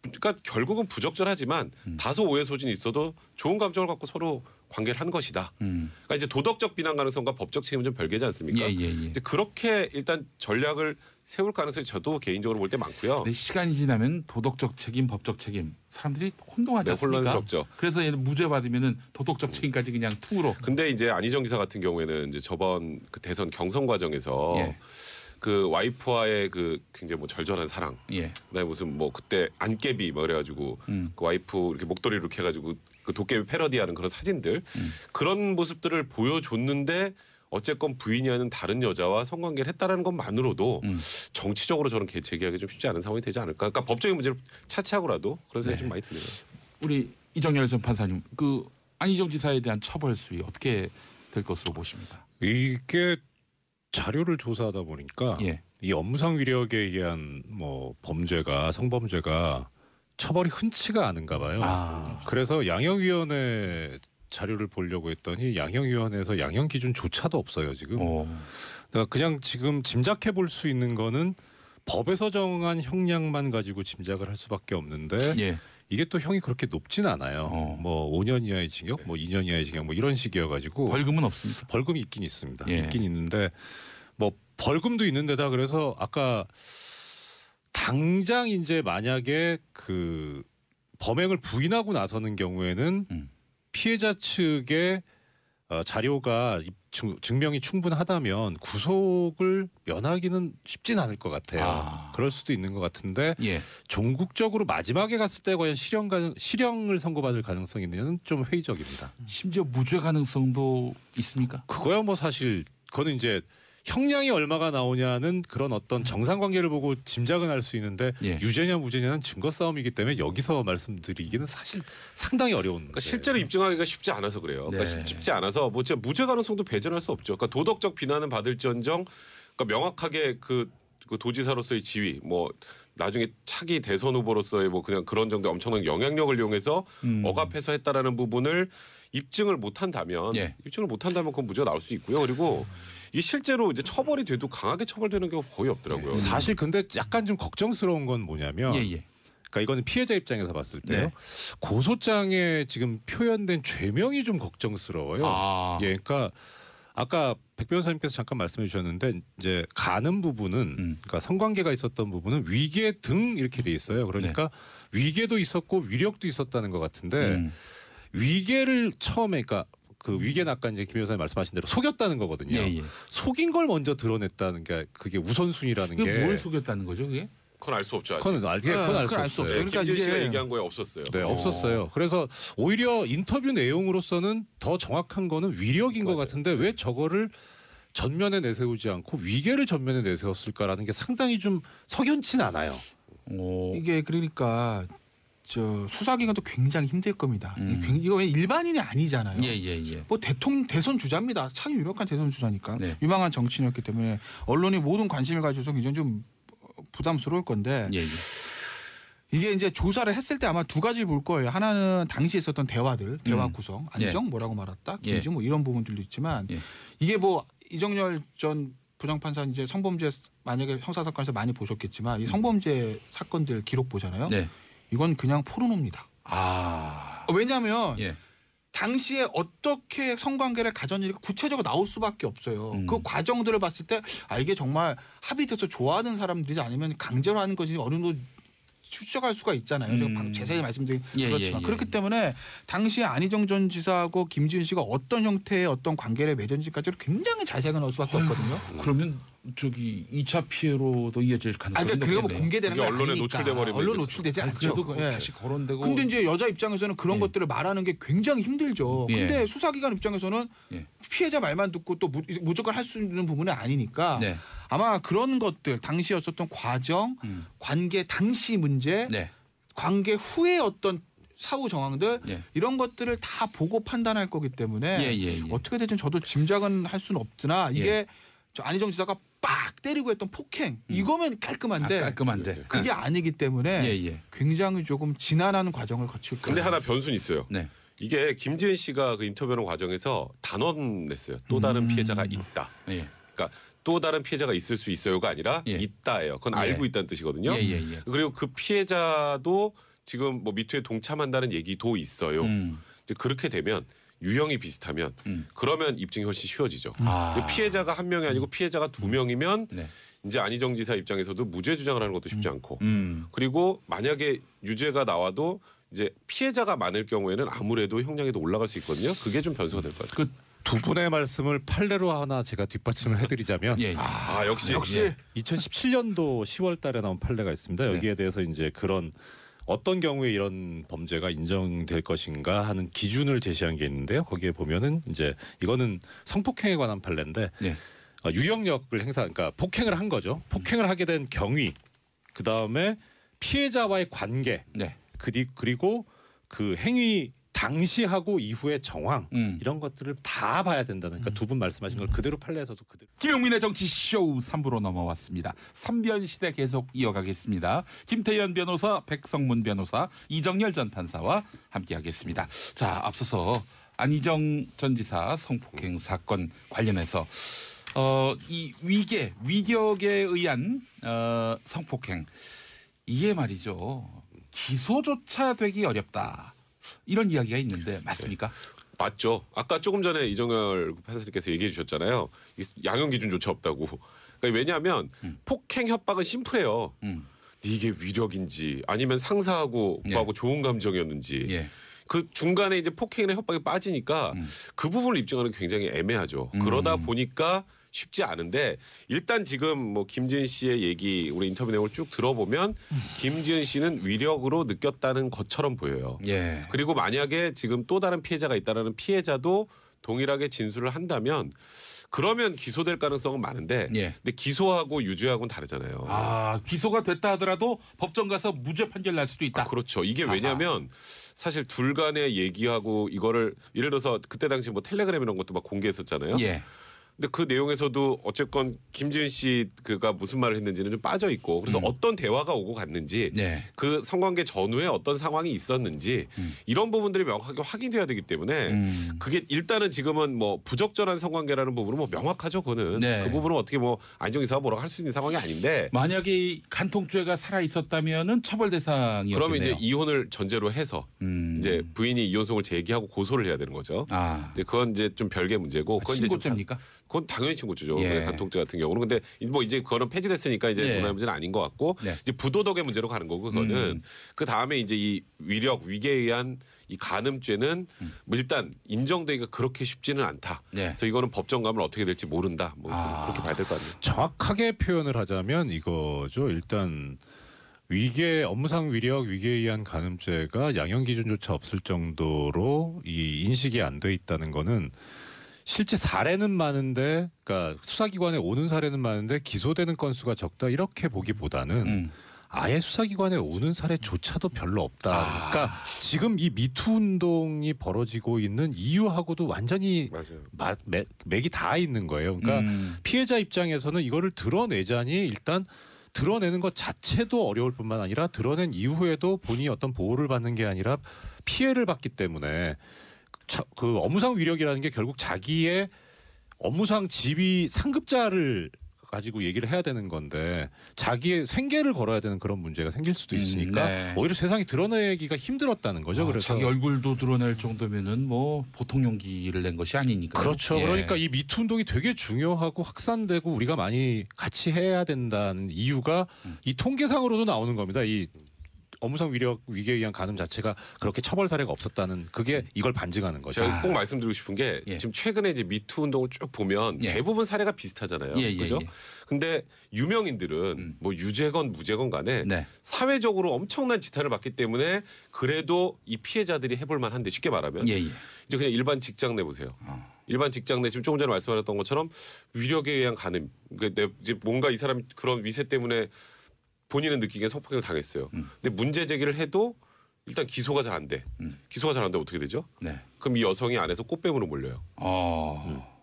그러니까 결국은 부적절하지만 다소 오해 소진이 있어도 좋은 감정을 갖고 서로 관계를 한 것이다. 그러니까 이제 도덕적 비난 가능성과 법적 책임은 좀 별개지 않습니까? 이제 그렇게 일단 전략을 세울 가능성이 저도 개인적으로 볼 때 많고요. 네, 시간이 지나면 도덕적 책임, 법적 책임 사람들이 혼동하지 않습니까? 혼란스럽죠. 그래서 얘는 무죄 받으면은 도덕적 책임까지 그냥 퉁으로. 근데 이제 안희정 지사 같은 경우에는 이제 저번 그 대선 경선 과정에서 그 와이프와의 그 굉장히 뭐 절절한 사랑, 그다음에 무슨 뭐 그때 안깨비 뭐 그래가지고 그 와이프 이렇게 목도리를 이렇게 해가지고 그 도깨비 패러디하는 그런 사진들 그런 모습들을 보여줬는데 어쨌건 부인이 하는 다른 여자와 성관계를 했다라는 것만으로도 정치적으로 저는 재개하기 좀 쉽지 않은 상황이 되지 않을까. 그러니까 법적인 문제를 차치하고라도 그런 생각이 좀 많이 드네요. 우리 이정열 전 판사님, 그 안희정 지사에 대한 처벌 수위 어떻게 될 것으로 보십니까? 이게 자료를 조사하다 보니까 이 업무상 위력에 의한 뭐 범죄가 성범죄가 처벌이 흔치가 않은가 봐요. 그래서 양형위원회 자료를 보려고 했더니 양형위원회에서 양형 기준조차도 없어요 지금. 그러니까 그냥 지금 짐작해 볼 수 있는 거는 법에서 정한 형량만 가지고 짐작을 할 수밖에 없는데 이게 또 형이 그렇게 높진 않아요. 뭐 5년 이하의 징역, 뭐 2년 이하의 징역, 뭐 이런 식이어가지고 벌금은 없습니까? 벌금이 있긴 있습니다. 있긴 있는데 뭐 벌금도 있는데다 그래서 아까 당장 이제 만약에 그 범행을 부인하고 나서는 경우에는 피해자 측의 자료가 증명이 충분하다면 구속을 면하기는 쉽진 않을 것 같아요. 그럴 수도 있는 것 같은데 종국적으로 마지막에 갔을 때 과연 실형을 선고받을 가능성이 있느냐는 좀 회의적입니다. 심지어 무죄 가능성도 있습니까? 그거야 뭐 사실 그거는 이제 형량이 얼마가 나오냐는 그런 어떤 정상관계를 보고 짐작은 할 수 있는데 유죄냐 무죄냐는 증거 싸움이기 때문에 여기서 말씀드리기는 사실 상당히 어려운. 그러니까 실제로 입증하기가 쉽지 않아서 그래요. 그러니까 쉽지 않아서 뭐 진짜 무죄 가능성도 배제할 수 없죠. 그러니까 도덕적 비난은 받을지언정, 그러니까 명확하게 그 도지사로서의 지위, 뭐 나중에 차기 대선 후보로서의 뭐 그냥 그런 정도 엄청난 영향력을 이용해서 억압해서 했다라는 부분을 입증을 못한다면 그건 무죄가 나올 수 있고요. 그리고 이 실제로 이제 처벌이 돼도 강하게 처벌되는 경우가 거의 없더라고요. 사실 근데 약간 좀 걱정스러운 건 뭐냐면 그러니까 이거는 피해자 입장에서 봤을 때요. 고소장에 지금 표현된 죄명이 좀 걱정스러워요. 그러니까 아까 백 변호사님께서 잠깐 말씀해 주셨는데 이제 가는 부분은 그러니까 성관계가 있었던 부분은 위계 등 이렇게 돼 있어요. 그러니까 위계도 있었고 위력도 있었다는 것 같은데 위계를 처음에 그러니까 그 위계는 아까 이제 김 변호사님 말씀하신 대로 속였다는 거거든요. 속인 걸 먼저 드러냈다는 게 그게 우선순위라는 게. 뭘 속였다는 거죠, 그게? 그건 알 수 없죠. 그건 알 수 없어요. 그러니까 김진 씨가 얘기한 거에 없었어요. 네, 없었어요. 그래서 오히려 인터뷰 내용으로서는 더 정확한 거는 위력인 것 같은데 왜 저거를 전면에 내세우지 않고 위계를 전면에 내세웠을까라는 게 상당히 좀 석연치는 않아요. 이게 그러니까 저 수사기관도 굉장히 힘들 겁니다. 이거 일반인이 아니잖아요. 뭐 대선 주자입니다. 참 유력한 대선 주자니까 유망한 정치인이었기 때문에 언론이 모든 관심을 가져서 굉장히 좀 부담스러울 건데 이게 이제 조사를 했을 때 아마 두 가지 볼 거예요. 하나는 당시 있었던 대화 구성, 안정 뭐라고 말았다, 김지 뭐 이런 부분들도 있지만 이게 뭐 이정열 전 부장판사 이제 성범죄 만약에 형사사건에서 많이 보셨겠지만 이 성범죄 사건들 기록 보잖아요. 이건 그냥 포르노입니다. 왜냐하면 당시에 어떻게 성관계를 가졌는지 구체적으로 나올 수밖에 없어요. 그 과정들을 봤을 때 이게 정말 합의돼서 좋아하는 사람들이지 아니면 강제로 하는 것이 어느 정도 추적할 수가 있잖아요. 제가 방금 자세히 말씀드린 그렇지만 예. 그렇기 때문에 당시에 안희정 전 지사하고 김지은 씨가 어떤 형태의 어떤 관계를 맺은지까지를 굉장히 자세하게 넣을 수밖에 없거든요. 그러면 저기 2차 피해로도 이어질 가능성이 높겠네요. 그게 뭐 공개되는 게 언론에 아니니까. 노출돼 버리면 언론 노출되지 않죠. 그래도 다시 거론되고. 근데 이제 여자 입장에서는 그런 것들을 말하는 게 굉장히 힘들죠. 근데 수사기관 입장에서는 피해자 말만 듣고 또 무조건 할 수 있는 부분은 아니니까 아마 그런 것들 당시였었던 과정, 관계 당시 문제, 관계 후에 어떤 사후 정황들 이런 것들을 다 보고 판단할 거기 때문에 어떻게 되든 저도 짐작은 할 수는 없으나 이게 저 안희정 지사가 빡 때리고 했던 폭행 이거면 깔끔한데 그게 아니기 때문에 굉장히 조금 지난한 과정을 거칠 거예요. 근데 하나 변수는 있어요. 이게 김지은 씨가 그 인터뷰하는 과정에서 단언 냈어요. 또 다른 피해자가 있다. 그러니까 또 다른 피해자가 있을 수 있어요가 아니라 있다예요. 그건 알고 있다는 뜻이거든요. 그리고 그 피해자도 지금 뭐 미투에 동참한다는 얘기도 있어요. 이제 그렇게 되면 유형이 비슷하면 그러면 입증이 훨씬 쉬워지죠. 피해자가 한 명이 아니고 피해자가 두 명이면 이제 안희정 지사 입장에서도 무죄 주장을 하는 것도 쉽지 않고 그리고 만약에 유죄가 나와도 이제 피해자가 많을 경우에는 아무래도 형량이 더 올라갈 수 있거든요. 그게 좀 변수가 될 것 같아요. 두 분의 말씀을 판례로 하나 제가 뒷받침을 해드리자면 역시 2017년도 10월달에 나온 판례가 있습니다. 여기에 대해서 이제 그런 어떤 경우에 이런 범죄가 인정될 것인가 하는 기준을 제시한 게 있는데요. 거기에 보면은 이제 이거는 성폭행에 관한 판례인데 유형력을 그러니까 폭행을 한 거죠. 폭행을 하게 된 경위, 그 다음에 피해자와의 관계, 그리고 그 행위 당시하고 이후의 정황 이런 것들을 다 봐야 된다는 그러니까 두 분 말씀하신 걸 그대로 판례에서도 그대로. 김용민의 정치쇼 3부로 넘어왔습니다. 3변 시대 계속 이어가겠습니다. 김태현 변호사, 백성문 변호사, 이정열 전 판사와 함께하겠습니다. 자, 앞서서 안희정 전 지사 성폭행 사건 관련해서 이 위격에 의한 성폭행 이게 말이죠. 기소조차 되기 어렵다. 이런 이야기가 있는데 맞습니까? 맞죠. 아까 조금 전에 이정열 판사님께서 얘기해 주셨잖아요. 양형 기준조차 없다고. 그러니까 왜냐하면 폭행 협박은 심플해요. 이게 위력인지 아니면 상사하고 오빠하고 좋은 감정이었는지 그 중간에 이제 폭행이나 협박이 빠지니까 그 부분을 입증하는 게 굉장히 애매하죠. 그러다 보니까 쉽지 않은데 일단 지금 뭐 김지은 씨의 얘기 우리 인터뷰 내용을 쭉 들어보면 김지은 씨는 위력으로 느꼈다는 것처럼 보여요. 그리고 만약에 지금 또 다른 피해자가 있다라는 피해자도 동일하게 진술을 한다면 그러면 기소될 가능성은 많은데 근데 기소하고 유죄하고는 다르잖아요. 기소가 됐다 하더라도 법정 가서 무죄 판결 날 수도 있다. 그렇죠. 이게 왜냐하면 사실 둘 간의 얘기하고 이거를 예를 들어서 그때 당시 뭐 텔레그램 이런 것도 막 공개했었잖아요. 근데 그 내용에서도 어쨌건 김지은 씨가 무슨 말을 했는지는 좀 빠져 있고 그래서 어떤 대화가 오고 갔는지 그 성관계 전후에 어떤 상황이 있었는지 이런 부분들이 명확하게 확인돼야 되기 때문에 그게 일단은 지금은 뭐 부적절한 성관계라는 부분은 뭐 명확하죠. 그거는 그 부분은 어떻게 뭐 안희정 지사가 뭐라고 할 수 있는 상황이 아닌데 만약에 간통죄가 살아 있었다면은 처벌 대상이었겠네요. 그러면 이제 이혼을 전제로 해서 이제 부인이 이혼송을 제기하고 고소를 해야 되는 거죠. 이제 그건 이제 좀 별개 문제고 그건 이제 친고죄입니까? 그건 당연히 친고죄죠. 간통죄 같은 경우는. 근데 뭐 이제 그거는 폐지됐으니까 이제 문화의 문제는 아닌 것 같고 이제 부도덕의 문제로 가는 거고 그거는 그 다음에 이제 이 위력 위계에 의한 이 간음죄는 뭐 일단 인정되기가 그렇게 쉽지는 않다. 그래서 이거는 법정 가면 어떻게 될지 모른다. 뭐 그렇게 봐야 될 것 같네요. 정확하게 표현을 하자면 이거죠. 일단 업무상 위력 위계에 의한 간음죄가 양형 기준조차 없을 정도로 이 인식이 안 돼 있다는 거는 실제 사례는 많은데, 그러니까 수사기관에 오는 사례는 많은데 기소되는 건수가 적다 이렇게 보기보다는 아예 수사기관에 오는 사례조차도 별로 없다. 그러니까 지금 이 미투 운동이 벌어지고 있는 이유하고도 완전히 맥이 다 있는 거예요. 그러니까 피해자 입장에서는 이거를 드러내자니 일단 드러내는 것 자체도 어려울 뿐만 아니라 드러낸 이후에도 본인이 어떤 보호를 받는 게 아니라 피해를 받기 때문에 그 업무상 위력이라는 게 결국 자기의 업무상 지위 상급자를 가지고 얘기를 해야 되는 건데 자기의 생계를 걸어야 되는 그런 문제가 생길 수도 있으니까 오히려 세상이 드러내기가 힘들었다는 거죠. 그래서 자기 얼굴도 드러낼 정도면은 뭐 보통 용기를 낸 것이 아니니까. 그렇죠. 그러니까 이 미투 운동이 되게 중요하고 확산되고 우리가 많이 같이 해야 된다는 이유가 이 통계상으로도 나오는 겁니다. 이 업무상 위력에 의한 간음 자체가 그렇게 처벌 사례가 없었다는 그게 이걸 반증하는 거죠. 제가 꼭 말씀드리고 싶은 게 지금 최근에 이제 미투 운동을 쭉 보면 대부분 사례가 비슷하잖아요. 그죠? 근데 유명인들은 뭐 유죄건 무죄건 간에 사회적으로 엄청난 지탄을 받기 때문에 그래도 이 피해자들이 해볼 만한데 쉽게 말하면 이제 그냥 일반 직장 내 보세요. 일반 직장 내 지금 조금 전에 말씀하셨던 것처럼 위력에 의한 간음. 그러니까 이제 뭔가 이 사람이 그런 위세 때문에 본인은 느끼기엔 성폭행을 당했어요. 근데 문제 제기를 해도 일단 기소가 잘 안 돼. 기소가 잘 안 되면 어떻게 되죠? 그럼 이 여성이 안에서 꽃뱀으로 몰려요.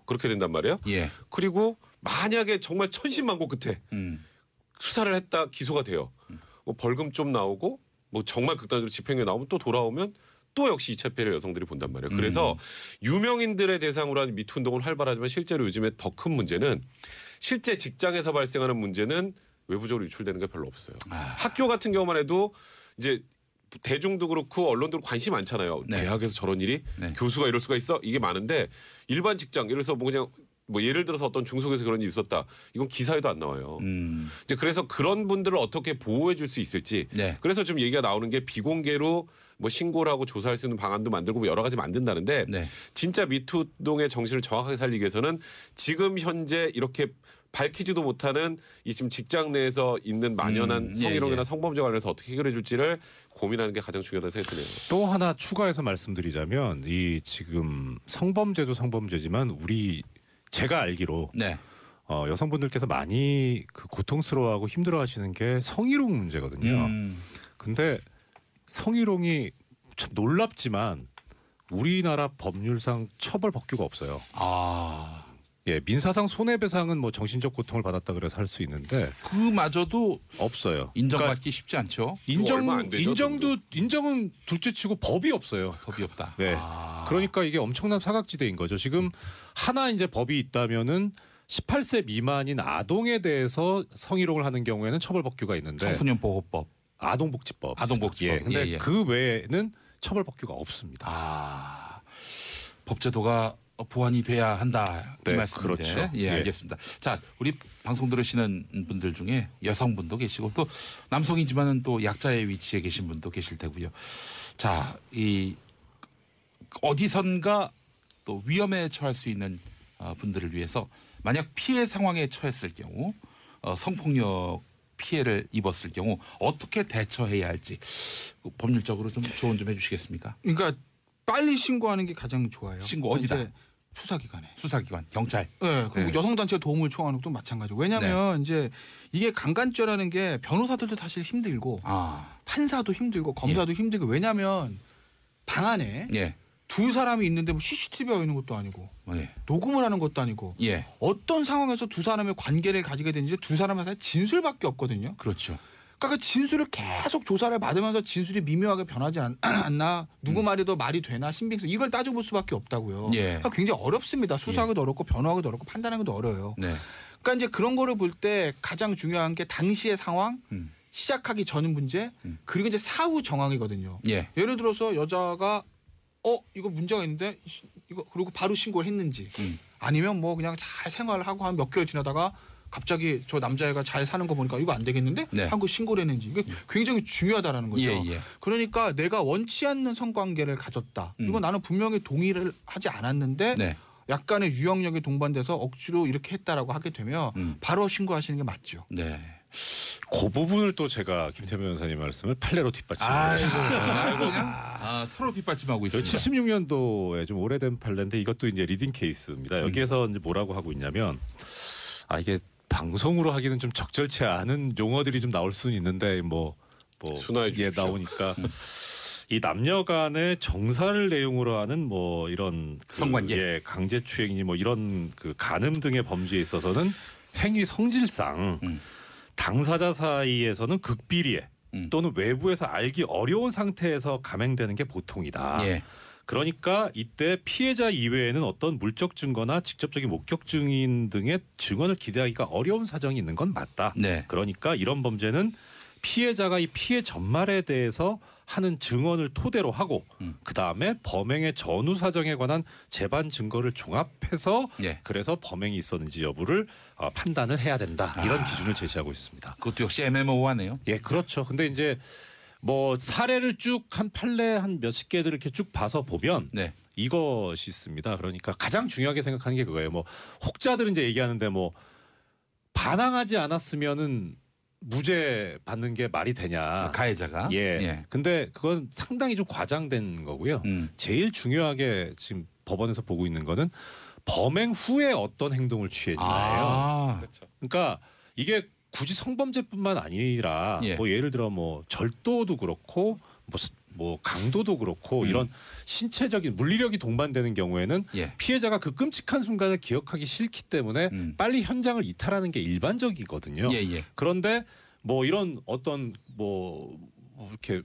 그렇게 된단 말이에요. 그리고 만약에 정말 천신만고 끝에 수사를 했다 기소가 돼요. 뭐 벌금 좀 나오고 뭐 정말 극단적으로 집행유예 나오면 또 돌아오면 또 역시 2차 피해를 여성들이 본단 말이에요. 그래서 유명인들의 대상으로 한 미투 운동은 활발하지만 실제로 요즘에 더 큰 문제는 실제 직장에서 발생하는 문제는 외부적으로 유출되는 게 별로 없어요. 학교 같은 경우만 해도 이제 대중도 그렇고 언론도 관심이 많잖아요. 대학에서 저런 일이 교수가 이럴 수가 있어? 이게 많은데 일반 직장 예를 들어서 뭐 그냥 뭐 예를 들어서 어떤 중소기업에서 그런 일이 있었다. 이건 기사에도 안 나와요. 이제 그래서 그런 분들을 어떻게 보호해 줄 수 있을지. 그래서 좀 얘기가 나오는 게 비공개로 뭐 신고를 하고 조사할 수 있는 방안도 만들고 뭐 여러 가지 만든다는데 진짜 미투 운동의 정신을 정확하게 살리기 위해서는 지금 현재 이렇게 밝히지도 못하는 이 지금 직장 내에서 있는 만연한 성희롱이나 성범죄 관련해서 어떻게 해결해 줄지를 고민하는 게 가장 중요하다고 생각드네요. 또 하나 추가해서 말씀드리자면 이 지금 성범죄도 성범죄지만 제가 알기로 여성분들께서 많이 그 고통스러워하고 힘들어하시는 게 성희롱 문제거든요. 근데 성희롱이 참 놀랍지만 우리나라 법률상 처벌 법규가 없어요. 민사상 손해배상은 뭐 정신적 고통을 받았다 그래서 할 수 있는데 그마저도 없어요. 인정받기 그러니까 쉽지 않죠. 인정은 둘째치고 법이 없어요. 법이 없다. 그러니까 이게 엄청난 사각지대인 거죠. 지금 하나 이제 법이 있다면은 18세 미만인 아동에 대해서 성희롱을 하는 경우에는 처벌 법규가 있는데 청소년 보호법, 아동복지법. 근데 그 외에는 처벌 법규가 없습니다. 법제도가 보완이 돼야 한다 이 말씀인데. 그렇죠. 알겠습니다. 자, 우리 방송 들으시는 분들 중에 여성분도 계시고 또 남성이지만은 또 약자의 위치에 계신 분도 계실 테고요. 자, 이 어디선가 또 위험에 처할 수 있는 분들을 위해서 만약 피해 상황에 처했을 경우 성폭력 피해를 입었을 경우 어떻게 대처해야 할지 법률적으로 좀 조언 좀 해주시겠습니까? 그러니까 빨리 신고하는 게 가장 좋아요. 신고 어디다? 수사기관에. 수사기관, 경찰. 그리고 여성단체 도움을 청하는 것도 마찬가지고. 왜냐하면 이제 이게 강간죄라는 게 변호사들도 사실 힘들고 판사도 힘들고 검사도 힘들고. 왜냐하면 방 안에 두 사람이 있는데 뭐 CCTV가 있는 것도 아니고 녹음을 하는 것도 아니고 어떤 상황에서 두 사람의 관계를 가지게 되는지 두 사람의 진술밖에 없거든요. 그렇죠. 그러니까 그 진술을 계속 조사를 받으면서 진술이 미묘하게 변하지 않나 누구 말이 더 말이 되나 신빙성 이걸 따져볼 수밖에 없다고요. 그러니까 굉장히 어렵습니다. 수사하기도 어렵고 변호하기도 어렵고 판단하기도 어려워요. 그러니까 이제 그런 거를 볼 때 가장 중요한 게 당시의 상황 시작하기 전 문제 그리고 이제 사후 정황이거든요. 예를 들어서 여자가 이거 문제가 있는데 이거 그리고 바로 신고를 했는지 아니면 뭐 그냥 잘 생활을 하고 한 몇 개월 지나다가 갑자기 저 남자애가 잘 사는 거 보니까 이거 안 되겠는데 하고 신고를 했는지 이게 굉장히 중요하다라는 거죠. 그러니까 내가 원치 않는 성관계를 가졌다. 이거 나는 분명히 동의를 하지 않았는데 약간의 유형력이 동반돼서 억지로 이렇게 했다라고 하게 되면 바로 신고하시는 게 맞죠. 그 부분을 또 제가 김태면 변호사님 말씀을 판례로 뒷받침하고 서로 뒷받침하고 있습니다. 76년도에 좀 오래된 판례인데 이것도 이제 리딩 케이스입니다. 여기에서 이제 뭐라고 하고 있냐면 이게 방송으로 하기는 좀 적절치 않은 용어들이 좀 나올 수는 있는데 순화해 주십시오. 나오니까 이 남녀간의 정사를 내용으로 하는 뭐 이런 성관계, 강제추행이 뭐 이런 그 간음 등의 범죄에 있어서는 행위 성질상 당사자 사이에서는 극비리에 또는 외부에서 알기 어려운 상태에서 감행되는 게 보통이다. 그러니까 이때 피해자 이외에는 어떤 물적 증거나 직접적인 목격 증인 등의 증언을 기대하기가 어려운 사정이 있는 건 맞다. 그러니까 이런 범죄는 피해자가 이 피해 전말에 대해서 하는 증언을 토대로 하고 그다음에 범행의 전후 사정에 관한 재반 증거를 종합해서 그래서 범행이 있었는지 여부를 판단을 해야 된다. 이런 기준을 제시하고 있습니다. 그것도 역시 애매모호하네요. 그렇죠. 근데 이제 뭐 사례를 쭉 한 판례 한 몇십 개들 이렇게 쭉 봐서 보면 네. 이것이 있습니다. 그러니까 가장 중요하게 생각하는 게 그거예요. 뭐 혹자들은 이제 얘기하는데 뭐 반항하지 않았으면은 무죄 받는 게 말이 되냐? 가해자가. 예. 근데 그건 상당히 좀 과장된 거고요. 제일 중요하게 지금 법원에서 보고 있는 거는 범행 후에 어떤 행동을 취했냐예요. 그렇죠. 그러니까 이게 굳이 성범죄뿐만 아니라 뭐 예를 들어 뭐 절도도 그렇고 뭐 강도도 그렇고 이런 신체적인 물리력이 동반되는 경우에는 피해자가 그 끔찍한 순간을 기억하기 싫기 때문에 빨리 현장을 이탈하는 게 일반적이거든요. 그런데 뭐 이런 어떤 뭐 이렇게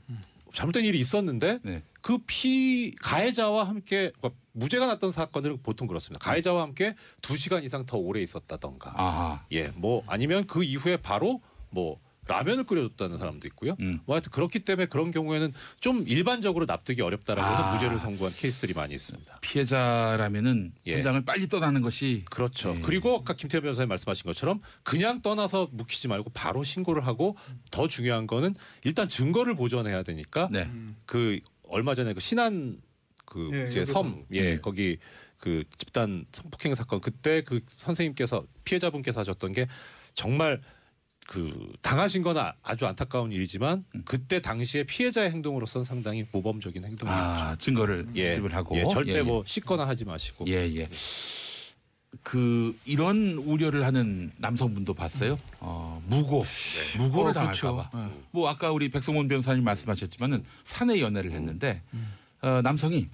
잘못된 일이 있었는데 그 가해자와 함께 그러니까 무죄가 났던 사건들은 보통 그렇습니다. 가해자와 함께 2시간 이상 더 오래 있었다던가. 뭐 아니면 그 이후에 바로 뭐 라면을 끓여줬다는 사람도 있고요. 뭐 하여튼 그렇기 때문에 그런 경우에는 좀 일반적으로 납득이 어렵다라고 해서 무죄를 선고한 케이스들이 많이 있습니다. 피해자라면은 현장을 빨리 떠나는 것이 그렇죠. 그리고 아까 김태현 변호사님 말씀하신 것처럼 그냥 떠나서 묵히지 말고 바로 신고를 하고 더 중요한 거는 일단 증거를 보존해야 되니까 그 얼마 전에 그 신안 그 이제 섬 거기 그 집단 성폭행 사건 그때 그 선생님께서 피해자분께서 하셨던 게 정말 그 당하신 건 아주 안타까운 일이지만 그때 당시에 피해자의 행동으로서는 상당히 모범적인 행동이었죠. 증거를 수집을 하고 절대 뭐 씻거나 하지 마시고. 그 이런 우려를 하는 남성분도 봤어요. 무고를 당할까봐. 뭐 아까 우리 백성원 변호사님 말씀하셨지만은 사내 연애를 했는데 남성이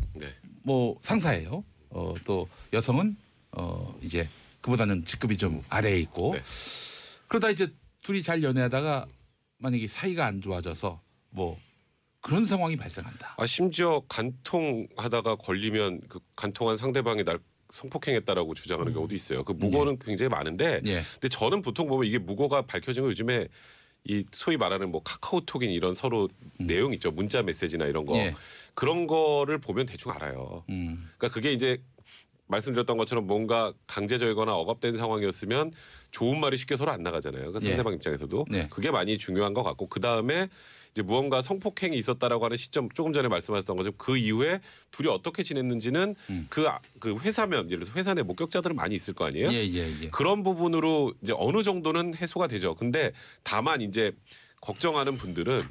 뭐 상사예요. 또 여성은 이제 그보다는 직급이 좀 아래에 있고 그러다 이제 둘이 잘 연애하다가 만약에 사이가 안 좋아져서 뭐 그런 상황이 발생한다. 심지어 간통하다가 걸리면 그 간통한 상대방이 날 성폭행했다라고 주장하는 경우도 있어요. 그 무고는 굉장히 많은데, 근데 저는 보통 보면 이게 무고가 밝혀진 거 요즘에 이 소위 말하는 뭐 카카오톡인 이런 서로 내용 있죠. 문자 메시지나 이런 거 그런 거를 보면 대충 알아요. 그러니까 그게 이제 말씀드렸던 것처럼 뭔가 강제적이거나 억압된 상황이었으면 좋은 말이 쉽게 서로 안 나가잖아요. 그러니까 상대방 입장에서도 그게 많이 중요한 것 같고 그 다음에 이제 무언가 성폭행이 있었다라고 하는 시점 조금 전에 말씀하셨던 것처럼 그 이후에 둘이 어떻게 지냈는지는 그 회사면 예를 들어서 회사 내 목격자들은 많이 있을 거 아니에요. 그런 부분으로 이제 어느 정도는 해소가 되죠. 근데 다만 이제 걱정하는 분들은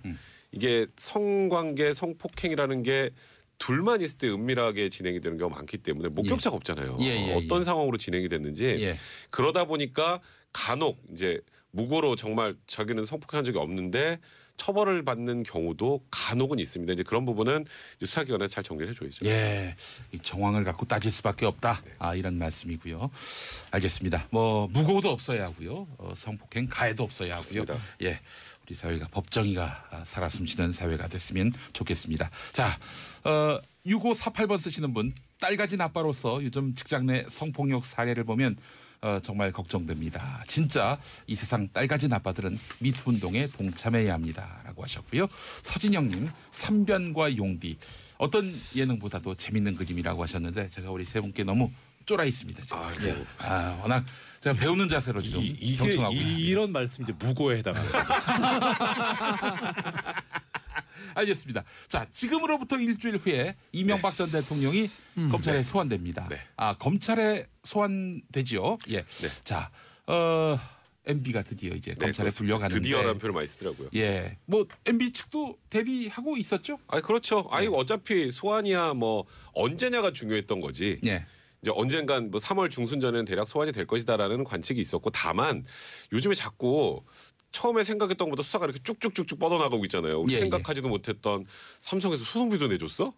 이게 성관계 성폭행이라는 게 둘만 있을 때 은밀하게 진행이 되는 경우가 많기 때문에 목격자가 없잖아요. 어떤 상황으로 진행이 됐는지 그러다 보니까 간혹 이제 무고로 정말 자기는 성폭행한 적이 없는데 처벌을 받는 경우도 간혹은 있습니다. 이제 그런 부분은 이제 수사기관에서 잘 정리를 해줘야죠. 이 정황을 갖고 따질 수밖에 없다. 이런 말씀이고요. 알겠습니다. 뭐 무고도 없어야 하고요. 성폭행 가해도 없어야 하고요. 맞습니다. 우리 사회가 법정의가 살아 숨쉬는 사회가 됐으면 좋겠습니다. 자, 6548번 쓰시는 분 딸가진 아빠로서 요즘 직장 내 성폭력 사례를 보면 정말 걱정됩니다. 진짜 이 세상 딸가진 아빠들은 미투 운동에 동참해야 합니다라고 하셨고요. 서진영님 삼변과 용비 어떤 예능보다도 재밌는 그림이라고 하셨는데 제가 우리 세 분께 너무 쫄아 있습니다. 워낙 제가 배우는 자세로 지금 경청하고 있습니다. 이런 말씀 이제 무고에 해당합니다. 알겠습니다. 자, 지금으로부터 일주일 후에 이명박 전 대통령이 검찰에 소환됩니다. 검찰에 소환되지요. 자, MB가 드디어 이제 검찰에 불려가는데 드디어라는 표현을 많이 쓰더라고요. 뭐 MB 측도 대비하고 있었죠? 그렇죠. 어차피 소환이야 뭐 언제냐가 중요했던 거지. 이제 언젠간 뭐 3월 중순 전에는 대략 소환이 될 것이다라는 관측이 있었고 다만 요즘에 자꾸 처음에 생각했던 것보다 수사가 이렇게 쭉쭉쭉쭉 뻗어나가고 있잖아요. 우리 생각하지도 못했던 삼성에서 소송비도 내줬어?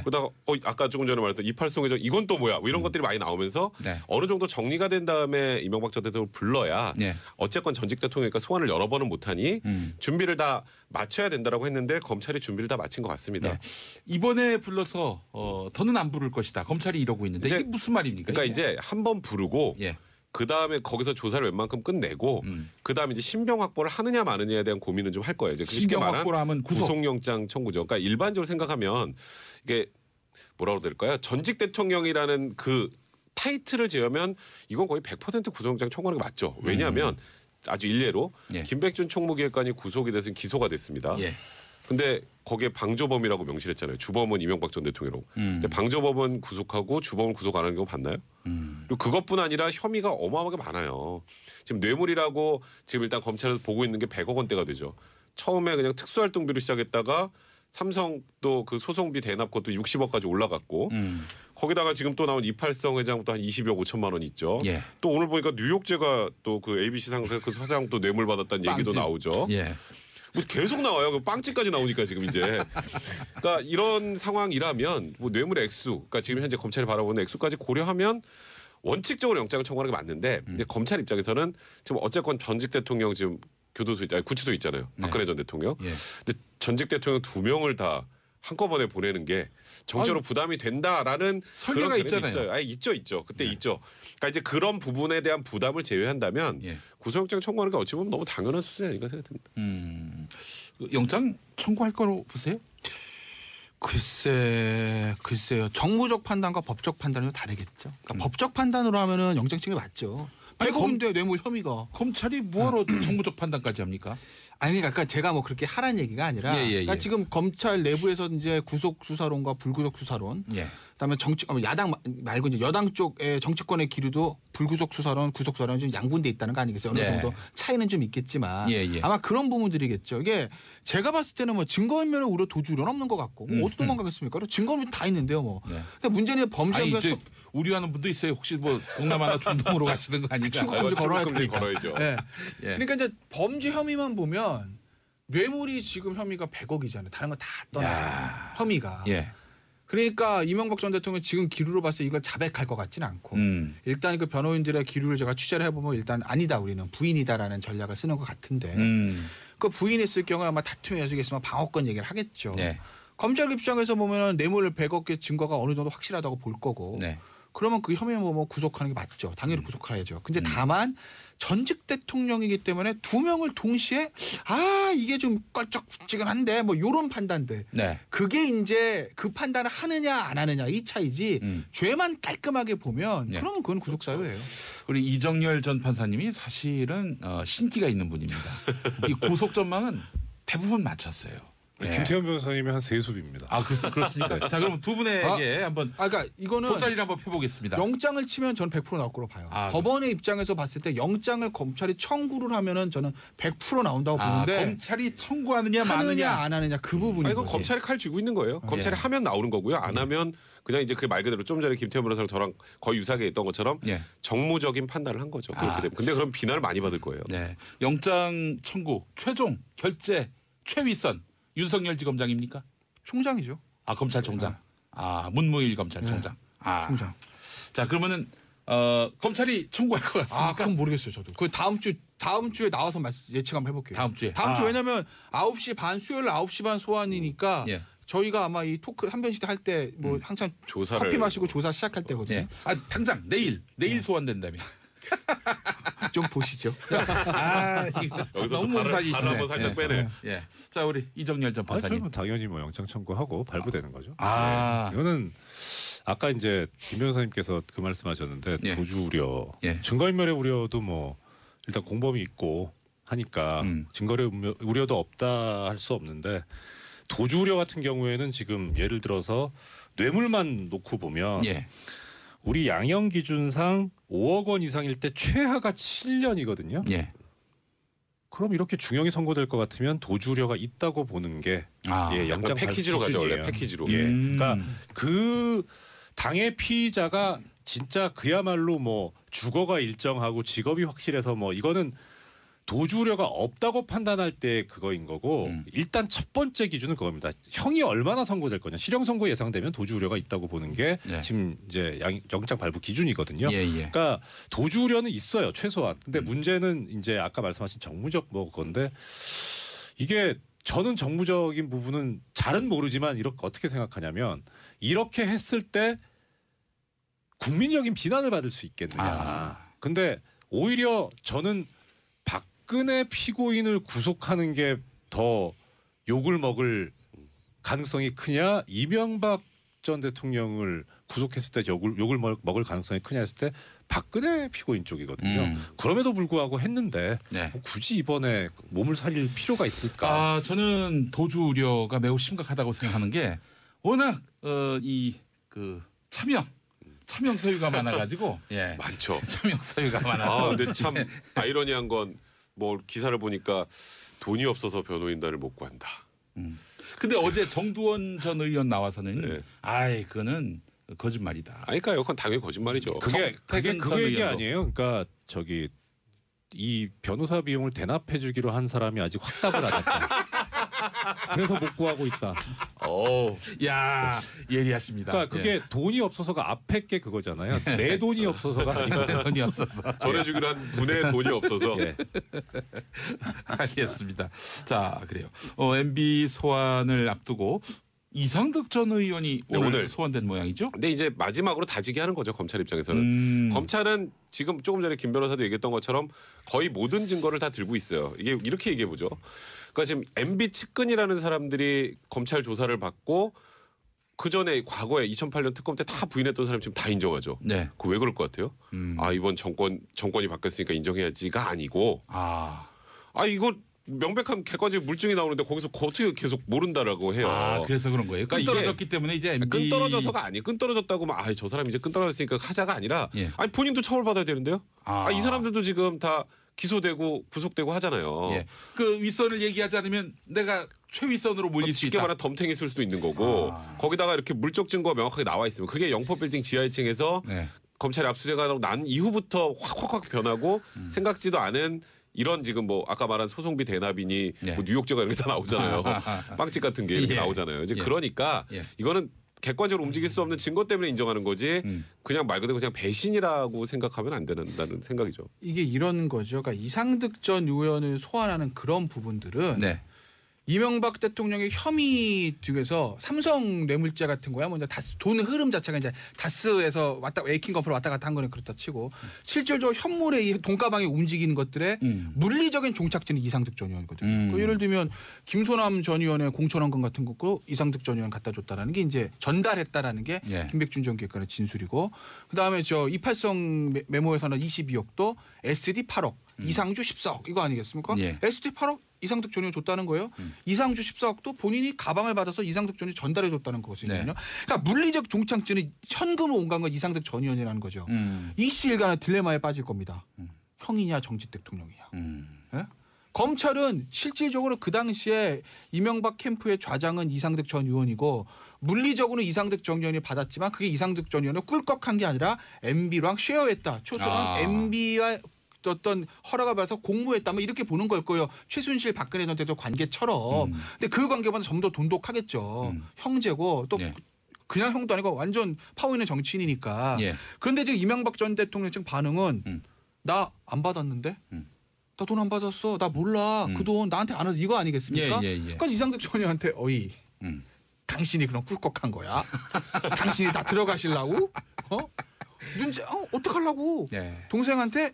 그러다가 아까 조금 전에 말했던 이팔송회장 이건 또 뭐야? 뭐 이런 것들이 많이 나오면서 어느 정도 정리가 된 다음에 이명박 전 대통령을 불러야 어쨌건 전직 대통령이니까 소환을 여러 번은 못하니 준비를 다 마쳐야 된다라고 했는데 검찰이 준비를 다 마친 것 같습니다. 이번에 불러서 더는 안 부를 것이다. 검찰이 이러고 있는데 이게 무슨 말입니까? 그러니까 이제 한 번 부르고 그 다음에 거기서 조사를 웬만큼 끝내고 그 다음에 이제 신병 확보를 하느냐 마느냐에 대한 고민은 좀 할 거예요. 이제 쉽게 말하면 구속영장 청구죠. 그러니까 일반적으로 생각하면 이게 뭐라고 될까요? 전직 대통령이라는 그 타이틀을 지으면 이건 거의 100% 구속영장 청구하는 게 맞죠. 왜냐하면 아주 일례로 김백준 총무기획관이 구속이 돼서 기소가 됐습니다. 근데 거기에 방조범이라고 명시를 했잖아요. 주범은 이명박 전 대통령이라고. 근데 방조범은 구속하고 주범을 구속 안 하는 경우 봤나요? 그리고 그것뿐 아니라 혐의가 어마어마하게 많아요. 지금 뇌물이라고 지금 일단 검찰에서 보고 있는 게 100억 원대가 되죠. 처음에 그냥 특수활동비로 시작했다가 삼성도 그 소송비 대납 것도 60억까지 올라갔고 거기다가 지금 또 나온 이팔성 회장도 한 20억 5천만 원 있죠. 예. 또 오늘 보니까 뉴욕제가 또 그 ABC 상사 그 사장 또 뇌물 받았다는 얘기도 나오죠. 예. 뭐 계속 나와요. 그 빵집까지 나오니까 지금 이제. 그러니까 이런 상황이라면 뭐 뇌물의 액수, 그러니까 지금 현재 검찰이 바라보는 액수까지 고려하면 원칙적으로 영장을 청구하는 게 맞는데 근데 검찰 입장에서는 지금 어쨌건 전직 대통령 지금 교도소 구치소 있잖아요. 박근혜 전 대통령. 예. 근데 전직 대통령 2명을 다 한꺼번에 보내는 게 정치로 부담이 된다라는 설계가 그런 있잖아요. 있어요. 아니, 있죠. 그때 있죠. 그러니까 이제 그런 부분에 대한 부담을 제외한다면 구속영장 청구하는 게 어찌 보면 너무 당연한 수준이 아닌가 생각됩니다. 영장 청구할 거로 보세요? 글쎄요. 정무적 판단과 법적 판단은 다르겠죠. 그러니까 법적 판단으로 하면은 영장 청구 맞죠. 100억인데 뇌물 혐의가. 검찰이 뭐하러 정무적 판단까지 합니까? 아니 그러니까 제가 뭐 그렇게 하라는 얘기가 아니라 그러니까 지금 검찰 내부에서 이제 구속 수사론과 불구속 수사론 그다음에 야당 말고 이제 여당 쪽의 정치권의 기류도 불구속 수사론, 구속 수사론 좀 양분돼 있다는 거 아니겠어요? 어느 정도 차이는 좀 있겠지만 아마 그런 부분들이겠죠. 이게 제가 봤을 때는 뭐 증거인멸의 우려 도주 우려는 없는 것 같고 뭐 어디 도망가겠습니까? 증거는 다 있는데요, 뭐. 근데 문제는 범죄 혐의가 우려하는 분도 있어요. 혹시 뭐 동남아나 중동으로 가시는 거 아닌가? 출국금지 걸어야 되니까. 걸어야죠. 그러니까 이제 범죄 혐의만 보면 뇌물이 지금 혐의가 100억이잖아요. 다른 건 다 떠나서 혐의가. 그러니까 이명박 전 대통령 지금 기류로 봤을 때 이걸 자백할 것 같지는 않고 일단 그 변호인들의 기류를 제가 취재를 해보면 일단 아니다 우리는 부인이다라는 전략을 쓰는 것 같은데 그 부인이 있을 경우에 아마 다툼의 여지가 있으면 방어권 얘기를 하겠죠. 검찰 입장에서 보면 뇌물 100억의 증거가 어느 정도 확실하다고 볼 거고 그러면 그 혐의만 보면 구속하는 게 맞죠. 당연히 구속해야죠. 근데 다만 전직 대통령이기 때문에 2명을 동시에 이게 좀 껄쩍지근한데 뭐 이런 판단들. 그게 이제 그 판단을 하느냐 안 하느냐 이 차이지 죄만 깔끔하게 보면 그러면 그건 구속사유예요. 우리 이정열 전 판사님이 사실은 신기가 있는 분입니다. 이 구속 전망은 대부분 맞췄어요. 김태현 변호사님이 한 3숲입니다. 그렇습니까? 자, 그럼 두 분에게 한번 그러니까 이거는 돗자리를 한번 펴보겠습니다. 영장을 치면 저는 100% 나올 거로 봐요. 법원의 입장에서 봤을 때 영장을 검찰이 청구를 하면은 저는 100% 나온다고 보는데 검찰이 청구하느냐 마느냐 안 하느냐 그 부분이. 이거 검찰이 칼 쥐고 있는 거예요. 검찰이 하면 나오는 거고요. 안 하면 그냥 이제 그 말 그대로 좀 전에 김태현 변호사랑 저랑 거의 유사하게 했던 것처럼 정무적인 판단을 한 거죠. 그렇게 되면. 근데 그럼 비난을 많이 받을 거예요. 영장 청구 최종 결재 최위선 윤석열지검장입니까? 총장이죠. 검찰총장. 문무일 검찰총장. 총장. 자, 그러면은 검찰이 청구할 것 같습니까? 그건 모르겠어요, 저도. 그 다음 주에 나와서 예측 한번 해볼게요. 다음 주에 왜냐면 9시 반 수요일 9시 반 소환이니까 저희가 아마 이 토크 한변시대 할 때 뭐 항상 커피 마시고 조사 시작할 때거든요. 당장 내일 소환된다며. 좀 보시죠. 여기서 너무 몸살이 한번 살짝 빼네. 자, 우리 이정열 전 판사님. 그러면 당연히 뭐 영장 청구하고 발부되는 거죠. 이거는 아까 이제 김 변호사님께서 그 말씀하셨는데 도주 우려, 증거인멸의 우려도 뭐 일단 공범이 있고 하니까 증거의 우려도 없다 할 수 없는데 도주 우려 같은 경우에는 지금 예를 들어서 뇌물만 놓고 보면 우리 양형 기준상 5억 원 이상일 때 최하가 7년이거든요. 그럼 이렇게 중형이 선고될 것 같으면 도주 우려가 있다고 보는 게 영장 패키지로 가죠. 원래 패키지로. 그러니까 그 당의 피의자가 진짜 그야말로 뭐 주거가 일정하고 직업이 확실해서 뭐 이거는 도주 우려가 없다고 판단할 때 그거인 거고 일단 첫 번째 기준은 그겁니다. 형이 얼마나 선고될 거냐. 실형 선고 예상되면 도주 우려가 있다고 보는 게 지금 이제 영장 발부 기준이거든요. 그러니까 도주 우려는 있어요. 최소한. 근데 문제는 이제 아까 말씀하신 정무적 뭐 건데 이게 저는 정무적인 부분은 잘은 모르지만 이렇게 어떻게 생각하냐면 이렇게 했을 때 국민적인 비난을 받을 수 있겠느냐. 근데 오히려 저는 박근혜 피고인을 구속하는 게 더 욕을 먹을 가능성이 크냐, 이명박 전 대통령을 구속했을 때 욕을 먹을 가능성이 크냐 했을 때 박근혜 피고인 쪽이거든요. 그럼에도 불구하고 했는데 네. 뭐 굳이 이번에 몸을 살릴 필요가 있을까? 저는 도주 우려가 매우 심각하다고 생각하는 게 워낙 이 그 차명 소유가 많아가지고 예. 많죠. 차명 소유가 많아서. 근데 참 아이러니한 건 뭐 기사를 보니까 돈이 없어서 변호인단을 못 구한다. 근데 어제 정두원 전 의원 나와서는 네. 그거는 거짓말이다. 그러니까 그건 당연히 거짓말이죠. 그게 그 얘기 아니에요. 그러니까 저기 이 변호사 비용을 대납해주기로 한 사람이 아직 확답을 안 했다. 그래서 못 구하고 있다. 야 예리하십니다. 그러니까 그게 예. 돈이 없어서가 앞에 게 그거잖아요. 내 돈이 없어서가 아니고 돈이 없어서 전해주기로 한 분의 돈이 없어서. 예. 알겠습니다. 자 그래요. MB 소환을 앞두고 이상득 전 의원이 오늘 소환된 모양이죠. 근데 이제 마지막으로 다지게 하는 거죠. 검찰 입장에서는. 검찰은 지금 조금 전에 김 변호사도 얘기했던 것처럼 거의 모든 증거를 다 들고 있어요. 이게 이렇게 얘기해 보죠. 그러니까 지금 MB 측근이라는 사람들이 검찰 조사를 받고 그 전에 과거에 2008년 특검 때 다 부인했던 사람이 지금 다 인정하죠. 네. 그 왜 그럴 것 같아요? 이번 정권이 바뀌었으니까 인정해야지가 아니고. 이거 명백한 객관적 물증이 나오는데 거기서 어떻게 계속 모른다라고 해요. 그래서 그런 거예요. 끈 떨어졌기 때문에 이제 MB 끈 떨어져서가 아니. 끈 떨어졌다고 막 저 사람 이제 끈 떨어졌으니까 하자가 아니라 본인도 처벌받아야 되는데요. 이 사람들도 지금 다 기소되고 구속되고 하잖아요. 예. 그 윗선을 얘기하지 않으면 내가 최윗선으로 몰릴 수 있다. 쉽게 말하면 덤탱이 쓸 수도 있는 거고 거기다가 이렇게 물적 증거가 명확하게 나와 있으면 그게 영포빌딩 지하 1층에서 검찰이 압수수색하고 난 이후부터 확 변하고 생각지도 않은 이런 지금 뭐 아까 말한 소송비 대납이니 뭐 뉴욕제가 이렇게 다 나오잖아요. 빵집 같은 게 이렇게 나오잖아요. 이제 그러니까 이거는 객관적으로 움직일 수 없는 증거 때문에 인정하는 거지 그냥 말 그대로 그냥 배신이라고 생각하면 안 된다는 생각이죠. 이게 이런 거죠. 그러니까 이상득 전 의원을 소환하는 그런 부분들은 이명박 대통령의 혐의 중에서 삼성 뇌물죄 같은 거야. 먼저 돈 흐름 자체가 이제 다스에서 에이킹 건프로 왔다 갔다 한 거는 그렇다 치고 실질적으로 현물에 이 돈가방이 움직이는 것들의 물리적인 종착지는 이상득 전 의원이거든요. 그러니까 예를 들면 김소남 전 의원의 공천원금 같은 것도 이상득 전 의원 갖다 줬다라는 게 이제 전달했다라는 게 김백준 전 기획관의 진술이고 그다음에 저 이팔성 메모에서는 22억도 SD 8억 이상주 14억 이거 아니겠습니까? SD 8억 이상득 전 의원 줬다는 거예요. 이상주 14억도 본인이 가방을 받아서 이상득 전 의원이 전달해 줬다는 거거든요. 그러니까 물리적 종착지는 현금을 온 건 이상득 전 의원이라는 거죠. 이 씨 일간의 딜레마에 빠질 겁니다. 형이냐 정직 대통령이냐. 네? 검찰은 실질적으로 그 당시에 이명박 캠프의 좌장은 이상득 전 의원이고 물리적으로는 이상득 전 의원이 받았지만 그게 이상득 전 의원을 꿀꺽한 게 아니라 MB랑 쉐어했다. 초선은 MB와 어떤 허락을 받아서 공모했다면 이렇게 보는 걸 거예요. 최순실 박근혜 전 대통령 관계처럼. 근데 그 관계보다 좀 더 돈독하겠죠. 형제고 또 그냥 형도 아니고 완전 파워 있는 정치인이니까. 그런데 지금 이명박 전 대통령 지금 반응은 나 안 받았는데? 나 돈 안 받았어. 나 몰라. 그 돈 나한테 안 와서 이거 아니겠습니까? 그러니까 이상득 전 의원한테 당신이 그럼 꿀꺽한 거야? 당신이 다 들어가시려고? 어떡하려고? 동생한테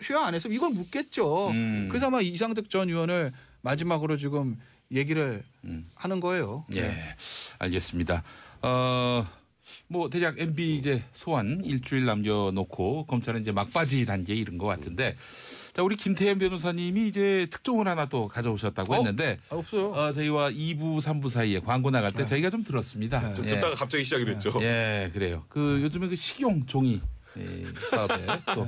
쉐어 안 해서 이걸 묻겠죠. 그래서 아마 이상득 전 의원을 마지막으로 지금 얘기를 하는 거예요. 알겠습니다. 뭐 대략 MB 이제 소환 일주일 남겨놓고 검찰은 이제 막바지 단계에 이른 것 같은데 자 우리 김태현 변호사님이 이제 특종을 하나 또 가져오셨다고 했는데 없어요. 저희와 2부 3부 사이에 광고 나갈 때 저희가 좀 들었습니다. 좀 듣다가 갑자기 시작이 됐죠. 그래요. 그 요즘에 그 식용 종이 사업에 또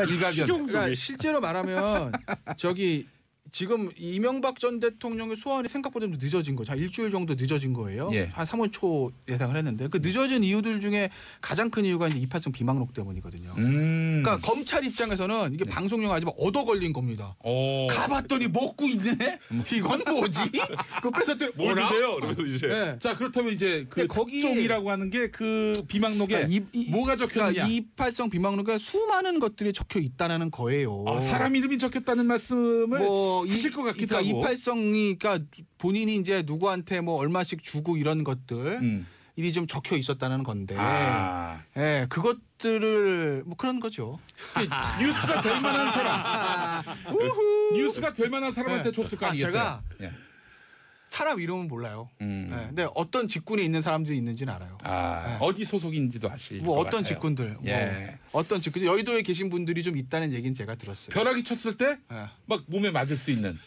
일가견. 그러니까 실제로 말하면 저기 지금 이명박 전 대통령의 소환이 생각보다 좀 늦어진 거죠. 한 일주일 정도 늦어진 거예요. 한 3월 초 예상을 했는데 그 늦어진 이유들 중에 가장 큰 이유가 이제 이팔성 비망록 때문이거든요. 그러니까 검찰 입장에서는 이게 방송용 하지만 얻어 걸린 겁니다. 가봤더니 먹고 있네. 이건 뭐지? 그래서 또 뭘 주세요? 이제. 자 그렇다면 이제 그 특종이라고 하는 게 그 비망록에 뭐가 적혀있냐? 그러니까 이팔성 비망록에 수많은 것들이 적혀 있다는 거예요. 사람 이름이 적혔다는 말씀을 하실 것 같기도 하고. 이팔성이 그러니까 본인이 이제 누구한테 뭐 얼마씩 주고 이런 것들 일이 좀 적혀 있었다는 건데, 그것들을 뭐 그런 거죠. 뉴스가 될 만한 사람, 뉴스가 될 만한 사람한테 줬을 거 아니겠어요? 제가 사람 이름은 몰라요. 네, 근데 어떤 직군에 있는 사람들이 있는지는 알아요. 네. 어디 소속인지도 아시고. 뭐 어떤 직군들, 어떤 직군, 여의도에 계신 분들이 좀 있다는 얘기는 제가 들었어요. 벼락이 쳤을 때 막 몸에 맞을 수 있는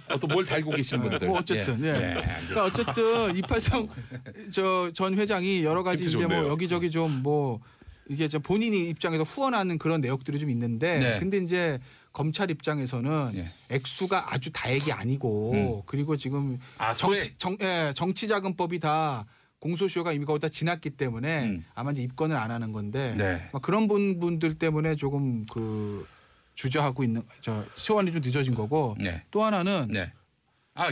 어떤 뭘 달고 계신 분들. 뭐 어쨌든, 그러니까 어쨌든 이팔성 전 회장이 여러 가지 이제 뭐 여기저기 좀 뭐 이게 좀 본인이 입장에서 후원하는 그런 내역들이 좀 있는데, 근데 이제 검찰 입장에서는 액수가 아주 다액이 아니고 그리고 지금 정치자금법이 다 공소시효가 이미 거기다 지났기 때문에 아마 이제 입건을 안 하는 건데 그런 분들 때문에 조금 그 주저하고 있는 소환이 좀 늦어진 거고 또 하나는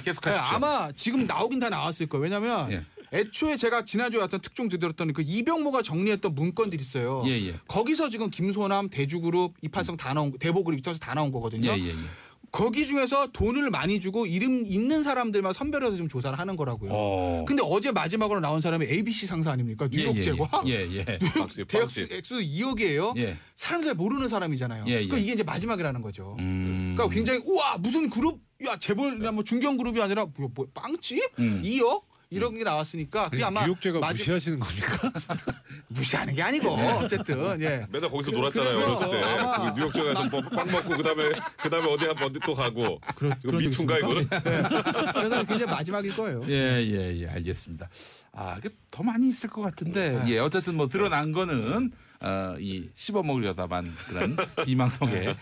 계속하십시오. 아마 지금 나오긴 다 나왔을 거예요. 왜냐하면 애초에 제가 지난주에 어떤 특종 들었던 그 이병모가 정리했던 문건들이 있어요. 거기서 지금 김소남, 대주그룹, 이팔성 다 나온 대보그룹 입장에서 다 나온 거거든요. 거기 중에서 돈을 많이 주고 이름 있는 사람들만 선별해서 좀 조사를 하는 거라고요. 근데 어제 마지막으로 나온 사람이 ABC 상사 아닙니까? 뉴욕 제과. 뉴욕 대학 액수 2억이에요. 사람들 모르는 사람이잖아요. 그러니까 이게 이제 마지막이라는 거죠. 그러니까 굉장히 우와 무슨 그룹? 야 재벌 뭐 중견 그룹이 아니라 뭐 빵집? 2억? 이런 게 나왔으니까 그게 아마 뉴욕제가 무시하시는 겁니까? 무시하는 게 아니고 어쨌든 맨날 거기서 놀았잖아요. 어렸을 때 뉴욕제가에서 뭐 빵 먹고 그다음에 어디 또 가고 이거 미투인가 이거는? 그래서 굉장히 마지막일 거예요. 알겠습니다. 더 많이 있을 것 같은데 어쨌든 뭐 드러난 거는 이 씹어먹으려다만 그런 비망성에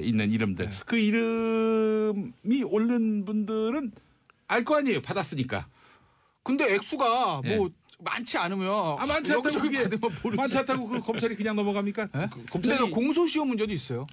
있는 이름들 그 이름이 오른 분들은 알 거 아니에요. 받았으니까. 근데 액수가 뭐 많지 않으면 많지 않다고 많지 않다고 그 검찰이 그냥 넘어갑니까? 근데 공소시효 문제도 있어요.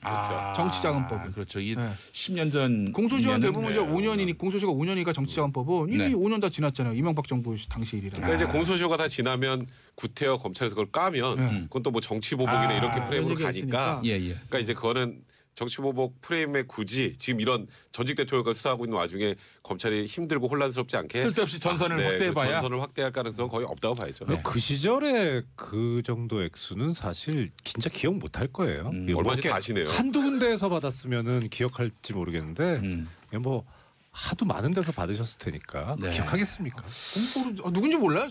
정치자금법은. 그렇죠. 이 10년 전 공소시효 대부분 이제 5년이니 공소시효가 5년이니까 정치자금법은 이미 5년 다 지났잖아요. 이명박 정부 당시 일이라. 그러니까 이제 공소시효가 다 지나면 구태여 검찰에서 그걸 까면 그건 또 뭐 정치보복이나 이렇게 프레임으로 가니까. 그러니까 이제 그거는 정치보복 프레임에 굳이 지금 이런 전직 대통령과 수사하고 있는 와중에 검찰이 힘들고 혼란스럽지 않게 쓸데없이 전선을 확대해봐야 전선을 확대할 가능성은 거의 없다고 봐야죠. 그 시절에 그 정도 액수는 사실 진짜 기억 못할 거예요. 얼마인지 다 아시네요. 한두 군데에서 받았으면은 기억할지 모르겠는데 뭐 하도 많은 데서 받으셨을 테니까 기억하겠습니까? 누군지 몰라요.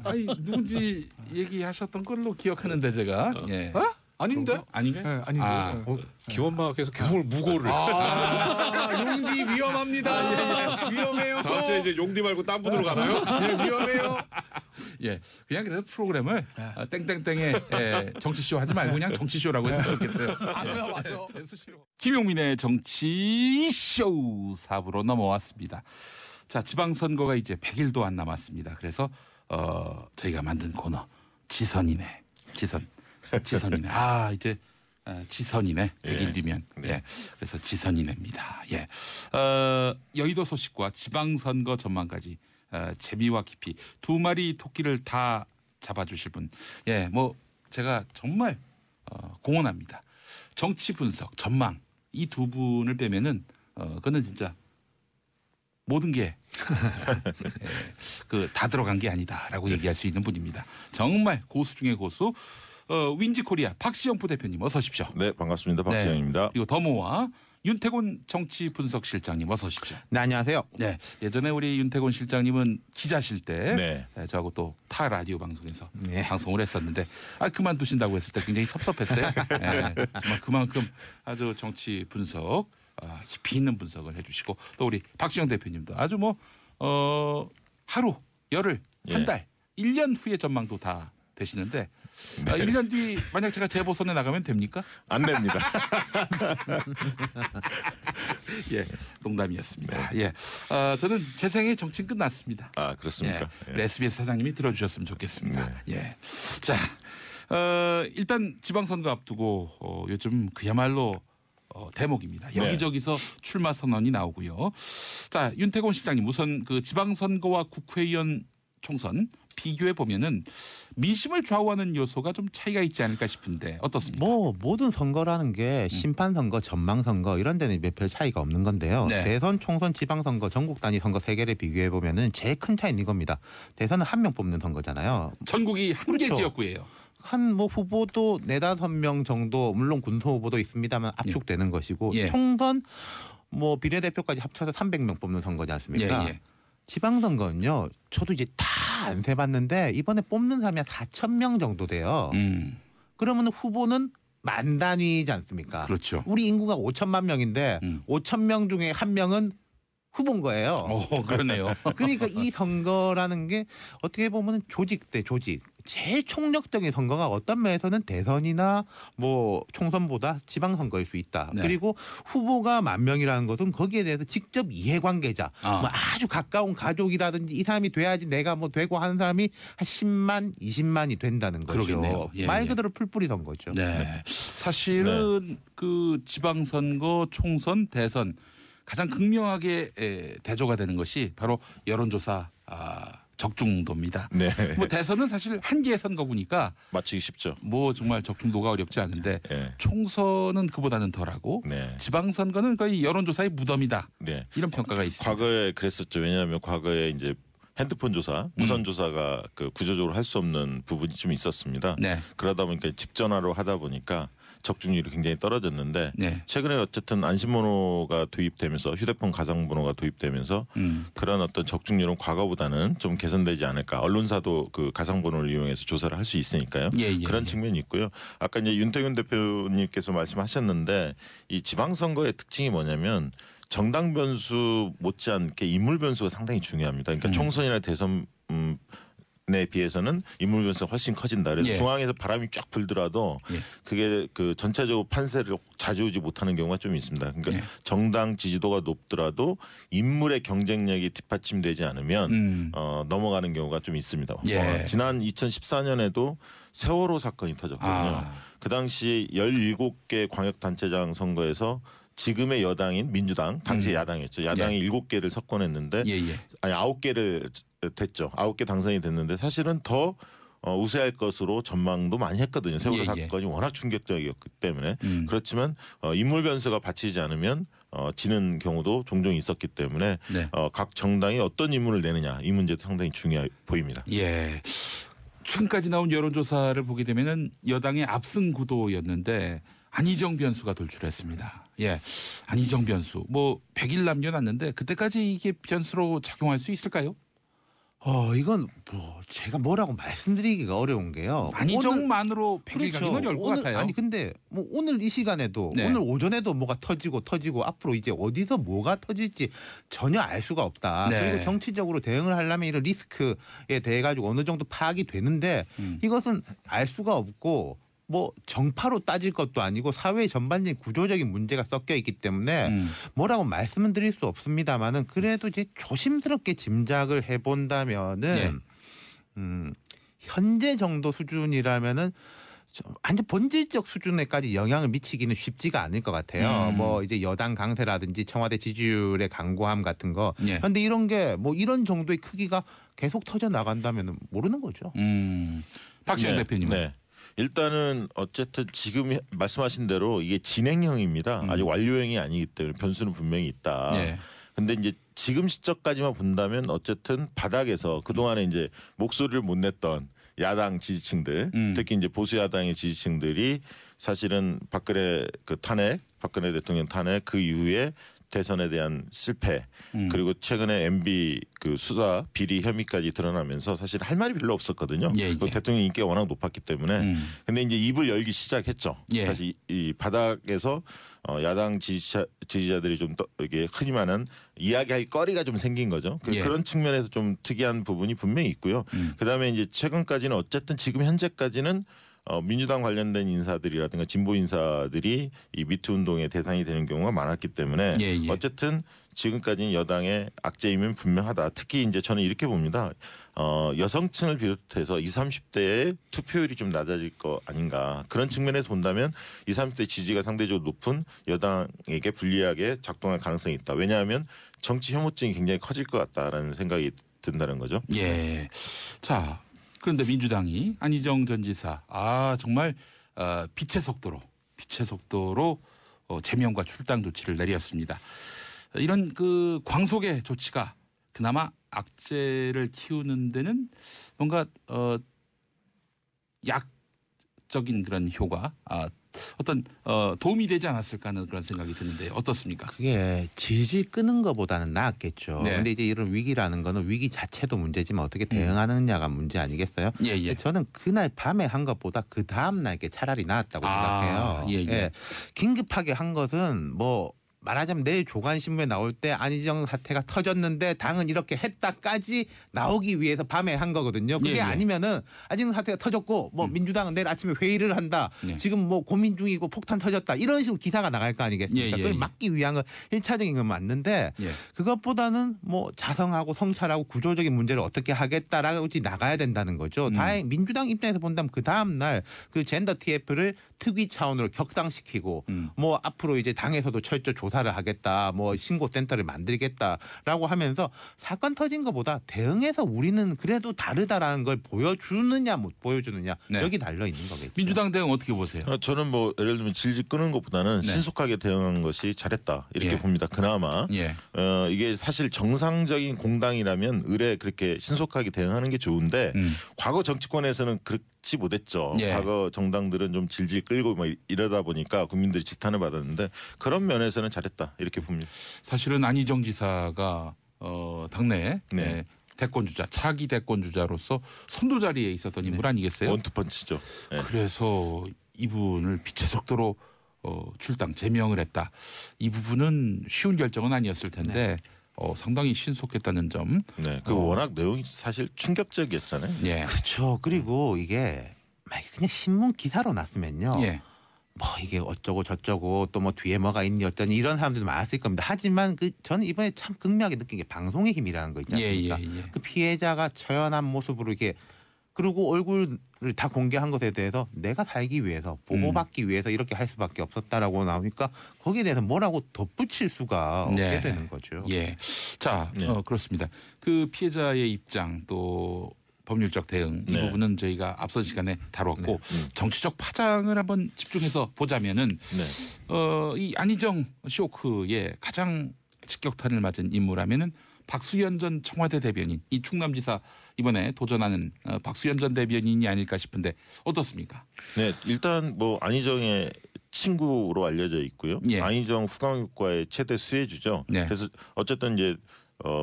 아니 누군지 얘기하셨던 걸로 기억하는데 제가. 아닌데? 아닌가요? 아닌데. 기원마께서 계속 무고를. 용디 위험합니다. 위험해요. 다음 주에 이제 용디 말고 딴 분으로 가나요? 위험해요. 그냥 그래서 프로그램을 땡땡땡의 정치쇼 하지 말고 그냥 정치쇼라고 했으면 좋겠어요. 맞아. 김용민의 정치쇼 4부로 넘어왔습니다. 자, 지방선거가 이제 100일도 안 남았습니다. 그래서 저희가 만든 코너 지선이네. 지선이네. 이제 지선이네. 100일 뒤면. 그래서 지선이네입니다. 여의도 소식과 지방선거 전망까지 재미와 깊이 두 마리 토끼를 다 잡아주실 분. 뭐 제가 정말 공헌합니다. 정치 분석, 전망 이 두 분을 빼면은 그거는 진짜 모든 게 다 들어간 게 아니다라고 얘기할 수 있는 분입니다. 정말 고수 중의 고수. 윈지코리아 박시영 부대표님 어서 오십시오. 네, 반갑습니다. 박시영입니다. 그리고 더모아 윤태곤 정치분석실장님 어서 오십시오. 네, 안녕하세요. 예전에 우리 윤태곤 실장님은 기자실 때 저하고 또 타 라디오 방송에서 방송을 했었는데 그만두신다고 했을 때 굉장히 섭섭했어요. 정말 그만큼 아주 정치 분석 깊이 있는 분석을 해주시고 또 우리 박시영 대표님도 아주 뭐 하루, 열흘, 한 달, 1년 후의 전망도 다 되시는데 1년 뒤 만약 제가 재보선에 나가면 됩니까? 안 됩니다. 농담이었습니다. 저는 제 생애 정치는 끝났습니다. 그렇습니까? SBS 사장님이 들어주셨으면 좋겠습니다. 자, 일단 지방선거 앞두고 요즘 그야말로 대목입니다. 여기저기서 출마 선언이 나오고요. 자, 윤태곤 실장님 우선 그 지방선거와 국회의원 총선 비교해 보면은 민심을 좌우하는 요소가 좀 차이가 있지 않을까 싶은데 어떻습니까? 모든 선거라는 게 심판 선거, 전망 선거 이런 데는 몇 별 차이가 없는 건데요. 대선, 총선, 지방 선거, 전국 단위 선거 세 개를 비교해 보면은 제일 큰 차이는 이겁니다. 대선은 한 명 뽑는 선거잖아요. 전국이 한 개 지역구예요. 한 후보도 4-5명 정도 물론 군소 후보도 있습니다만 압축되는 것이고 총선 뭐 비례대표까지 합쳐서 300명 뽑는 선거지 않습니까? 예, 예. 지방선거는요. 저도 이제 다 안 세봤는데 이번에 뽑는 사람이 한 4,000명 정도 돼요. 그러면 후보는 만 단위지 않습니까? 그렇죠. 우리 인구가 5천만 명인데 5,000명 중에 한 명은 후보인 거예요. 그러네요. 그러니까 이 선거라는 게 어떻게 보면 조직 대 조직. 제일 총력적인 선거가 어떤 면에서는 대선이나 뭐 총선보다 지방선거일 수 있다. 네. 그리고 후보가 10,000명이라는 것은 거기에 대해서 직접 이해관계자, 뭐 아주 가까운 가족이라든지 이 사람이 돼야지 내가 뭐 되고 하는 사람이 한 10만, 20만이 된다는 거죠. 그러겠네요. 예, 말 그대로 풀뿌리 선거죠. 네. 사실은 그 지방선거, 총선, 대선 가장 극명하게 대조가 되는 것이 바로 여론조사 적중도입니다. 네. 뭐 대선은 사실 한 개의 선거구니까 맞추기 쉽죠. 뭐 정말 적중도가 어렵지 않은데 네. 총선은 그보다는 덜하고 네. 지방선거는 거의 여론조사의 무덤이다. 네. 이런 평가가 있습니다. 과거에 그랬었죠. 왜냐하면 과거에 이제 핸드폰 조사, 무선 조사가 그 구조적으로 할 수 없는 부분이 좀 있었습니다. 네. 그러다 보니까 집 전화로 하다 보니까 적중률이 굉장히 떨어졌는데 네. 최근에 어쨌든 안심번호가 도입되면서 휴대폰 가상번호가 도입되면서 그런 어떤 적중률은 과거보다는 좀 개선되지 않을까. 언론사도 그 가상번호를 이용해서 조사를 할 수 있으니까요. 그런 측면이 있고요. 아까 이제 윤태균 대표님께서 말씀하셨는데 이 지방선거의 특징이 뭐냐면 정당 변수 못지않게 인물 변수가 상당히 중요합니다. 그러니까 총선이나 대선 에 비해서는 인물 변수가 훨씬 커진다. 그래서 중앙에서 바람이 쫙 불더라도 그게 그 전체적으로 판세를 좌지우지 못하는 경우가 좀 있습니다. 그러니까 정당 지지도가 높더라도 인물의 경쟁력이 뒷받침되지 않으면 넘어가는 경우가 좀 있습니다. 지난 2014년에도 세월호 사건이 터졌거든요. 그 당시 17개 광역단체장 선거에서 지금의 여당인 민주당, 당시 야당이었죠. 야당이 7개를 석권했는데 아니 9개를 됐죠. 9개 당선이 됐는데 사실은 더 우세할 것으로 전망도 많이 했거든요. 세월호 사건이 워낙 충격적이었기 때문에. 그렇지만 인물 변수가 받치지 않으면 지는 경우도 종종 있었기 때문에 각 정당이 어떤 인물을 내느냐 이 문제도 상당히 중요해 보입니다. 예. 최근까지 나온 여론조사를 보게 되면은 여당의 압승 구도였는데 안희정 변수가 돌출했습니다. 안희정 변수. 뭐 100일 남겨놨는데 그때까지 이게 변수로 작용할 수 있을까요? 이건 뭐 제가 뭐라고 말씀드리기가 어려운 게요. 안희정만으로 100일 그렇죠. 가기는 어려울 것 같아요. 아니 근데 뭐 오늘 이 시간에도 네. 오늘 오전에도 뭐가 터지고 앞으로 이제 어디서 뭐가 터질지 전혀 알 수가 없다. 네. 그리고 정치적으로 대응을 하려면 이런 리스크에 대해 가지고 어느 정도 파악이 되는데 이것은 알 수가 없고 뭐 정파로 따질 것도 아니고 사회 전반적인 구조적인 문제가 섞여 있기 때문에 뭐라고 말씀은 드릴 수 없습니다만은 그래도 이제 조심스럽게 짐작을 해본다면은 현재 정도 수준이라면은 완전 본질적 수준에까지 영향을 미치기는 쉽지가 않을 것 같아요. 뭐 이제 여당 강세라든지 청와대 지지율의 강고함 같은 거. 그런데 이런 게 뭐 이런 정도의 크기가 계속 터져 나간다면 모르는 거죠. 박시영 대표님은. 네. 일단은 어쨌든 지금 말씀하신 대로 이게 진행형입니다. 아직 완료형이 아니기 때문에 변수는 분명히 있다. 근데 이제 지금 시점까지만 본다면 어쨌든 바닥에서 그동안에 이제 목소리를 못 냈던 야당 지지층들, 특히 이제 보수 야당의 지지층들이 사실은 박근혜 대통령 탄핵 그 이후에 대선에 대한 실패 그리고 최근에 MB 그 수사 비리 혐의까지 드러나면서 사실 할 말이 별로 없었거든요. 대통령 인기가 워낙 높았기 때문에. 근데 이제 입을 열기 시작했죠. 사실 이 바닥에서 야당 지지자들이 좀 이게 흔히 말하는 이야기할 거리가 좀 생긴 거죠. 그런 측면에서 좀 특이한 부분이 분명히 있고요. 그다음에 이제 최근까지는 어쨌든 지금 현재까지는 민주당 관련된 인사들이라든가 진보 인사들이 이 미투 운동의 대상이 되는 경우가 많았기 때문에 어쨌든 지금까지는 여당의 악재임은 분명하다. 특히 이제 저는 이렇게 봅니다. 여성층을 비롯해서 20, 30대의 투표율이 좀 낮아질 거 아닌가. 그런 측면에서 본다면 20, 30대 지지가 상대적으로 높은 여당에게 불리하게 작동할 가능성이 있다. 왜냐하면 정치 혐오증이 굉장히 커질 것 같다라는 생각이 든다는 거죠. 자. 그런데 민주당이 안희정 전 지사 정말 빛의 속도로 제명과 출당 조치를 내렸습니다. 이런 그 광속의 조치가 그나마 악재를 키우는 데는 뭔가 약적인 그런 효과 어떤 도움이 되지 않았을까 하는 그런 생각이 드는데 어떻습니까? 그게 질질 끄는 것보다는 나았겠죠. 네. 근데 이제 이런 위기라는 거는 위기 자체도 문제지만 어떻게 대응하느냐가 문제 아니겠어요? 예. 저는 그날 밤에 한 것보다 그 다음 날 게 차라리 나았다고 생각해요. 예. 긴급하게 한 것은 뭐 말하자면 내일 조간신문에 나올 때 안희정 사태가 터졌는데 당은 이렇게 했다까지 나오기 위해서 밤에 한 거거든요. 그게 아니면은 안희정 사태가 터졌고 뭐 민주당은 내일 아침에 회의를 한다. 지금 뭐 고민 중이고 폭탄 터졌다. 이런 식으로 기사가 나갈 거 아니겠습니까? 그걸 막기 위한 건 1차적인 건 맞는데 그것보다는 뭐 자성하고 성찰하고 구조적인 문제를 어떻게 하겠다라고 나가야 된다는 거죠. 다행 민주당 입장에서 본다면 그 다음 날 그 젠더 TF를 특위 차원으로 격상시키고 뭐 앞으로 이제 당에서도 철저 조사를 하겠다, 뭐 신고센터를 만들겠다라고 하면서 사건 터진 것보다 대응해서 우리는 그래도 다르다라는 걸 보여주느냐 못 보여주느냐 여기 달려 있는 거겠죠. 민주당 대응 어떻게 보세요? 저는 뭐 예를 들면 질질 끄는 것보다는 신속하게 대응한 것이 잘했다 이렇게 봅니다. 그나마 이게 사실 정상적인 공당이라면 의뢰 그렇게 신속하게 대응하는 게 좋은데 과거 정치권에서는 그렇지 못했죠. 과거 정당들은 좀 질질 끌고 막 이러다 보니까 국민들이 지탄을 받았는데 그런 면에서는 잘했다 이렇게 봅니다. 사실은 안희정 지사가 당내 대권 주자, 차기 대권 주자로서 선도 자리에 있었던 인물 아니겠어요? 원투펀치죠. 그래서 이분을 빛의 속도로 출당 제명을 했다. 이 부분은 쉬운 결정은 아니었을 텐데 상당히 신속했다는 점. 그 워낙 내용이 사실 충격적이었잖아요. 그렇죠. 그리고 이게 그냥 신문 기사로 났으면요. 뭐 이게 어쩌고 저쩌고 또 뭐 뒤에 뭐가 있니 어쩌니 이런 사람들도 많았을 겁니다. 하지만 저는 이번에 참 극명하게 느낀 게 방송의 힘이라는 거 있지 않습니까? 그 피해자가 처연한 모습으로 이렇게 그리고 얼굴을 다 공개한 것에 대해서 내가 살기 위해서 보호받기 위해서 이렇게 할 수밖에 없었다라고 나오니까 거기에 대해서 뭐라고 덧붙일 수가 없게 되는 거죠. 자, 그렇습니다. 그 피해자의 입장 또 법률적 대응 이 부분은 저희가 앞선 시간에 다뤘고 정치적 파장을 한번 집중해서 보자면은 이 안희정 쇼크의 가장 직격탄을 맞은 인물하면은 박수현 전 청와대 대변인, 이 충남지사 이번에 도전하는 박수현 전 대변인이 아닐까 싶은데 어떻습니까? 일단 뭐 안희정의 친구로 알려져 있고요. 안희정 후광효과의 최대 수혜주죠. 그래서 어쨌든 이제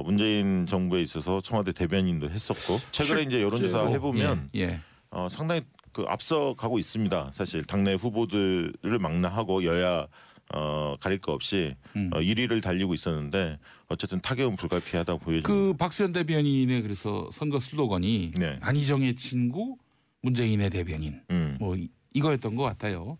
문재인 정부에 있어서 청와대 대변인도 했었고 최근에 이제 여론조사 해보면 상당히 그 앞서가고 있습니다. 사실 당내 후보들을 망라하고 여야 가릴 거 없이 1위를 달리고 있었는데 어쨌든 타격은 불가피하다고 보여집니다. 그 박수현 대변인의 그래서 선거 슬로건이 안희정의 친구, 문재인의 대변인 뭐 이거였던 것 같아요.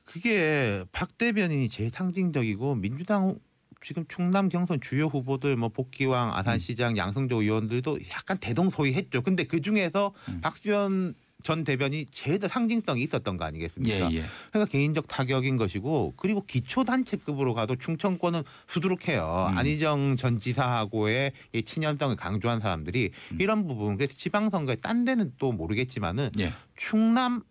그게 박 대변인이 제일 상징적이고 민주당 지금 충남 경선 주요 후보들 뭐 복귀왕, 아산시장, 양승조 의원들도 약간 대동소이했죠. 근데 그 중에서 박수현 전 대변이 제일 더 상징성이 있었던 거 아니겠습니까? 그러니까 개인적 타격인 것이고 그리고 기초단체급으로 가도 충청권은 수두룩해요. 안희정 전 지사하고의 이 친연성을 강조한 사람들이 이런 부분 그래서 지방선거에 딴 데는 또 모르겠지만은 충남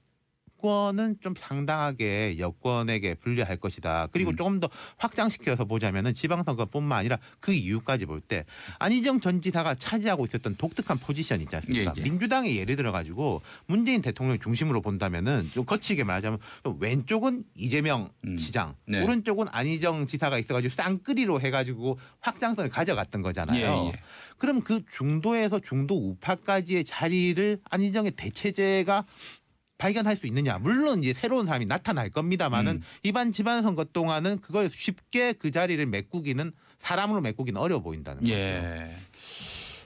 권은 좀 상당하게 여권에게 불리할 것이다. 그리고 조금 더 확장시켜서 보자면은 지방선거뿐만 아니라 그 이유까지 볼 때 안희정 전 지사가 차지하고 있었던 독특한 포지션 있지 않습니까? 민주당의 예를 들어 가지고 문재인 대통령 중심으로 본다면은 좀 거칠게 말하자면 좀 왼쪽은 이재명 시장, 오른쪽은 안희정 지사가 있어가지고 쌍끌이로 해가지고 확장성을 가져갔던 거잖아요. 그럼 그 중도에서 중도 우파까지의 자리를 안희정의 대체제가 발견할 수 있느냐. 물론 이제 새로운 사람이 나타날 겁니다만은 이번 지방선거 동안은 그걸 쉽게 그 자리를 메꾸기는 사람으로 메꾸기는 어려워 보인다는 거죠.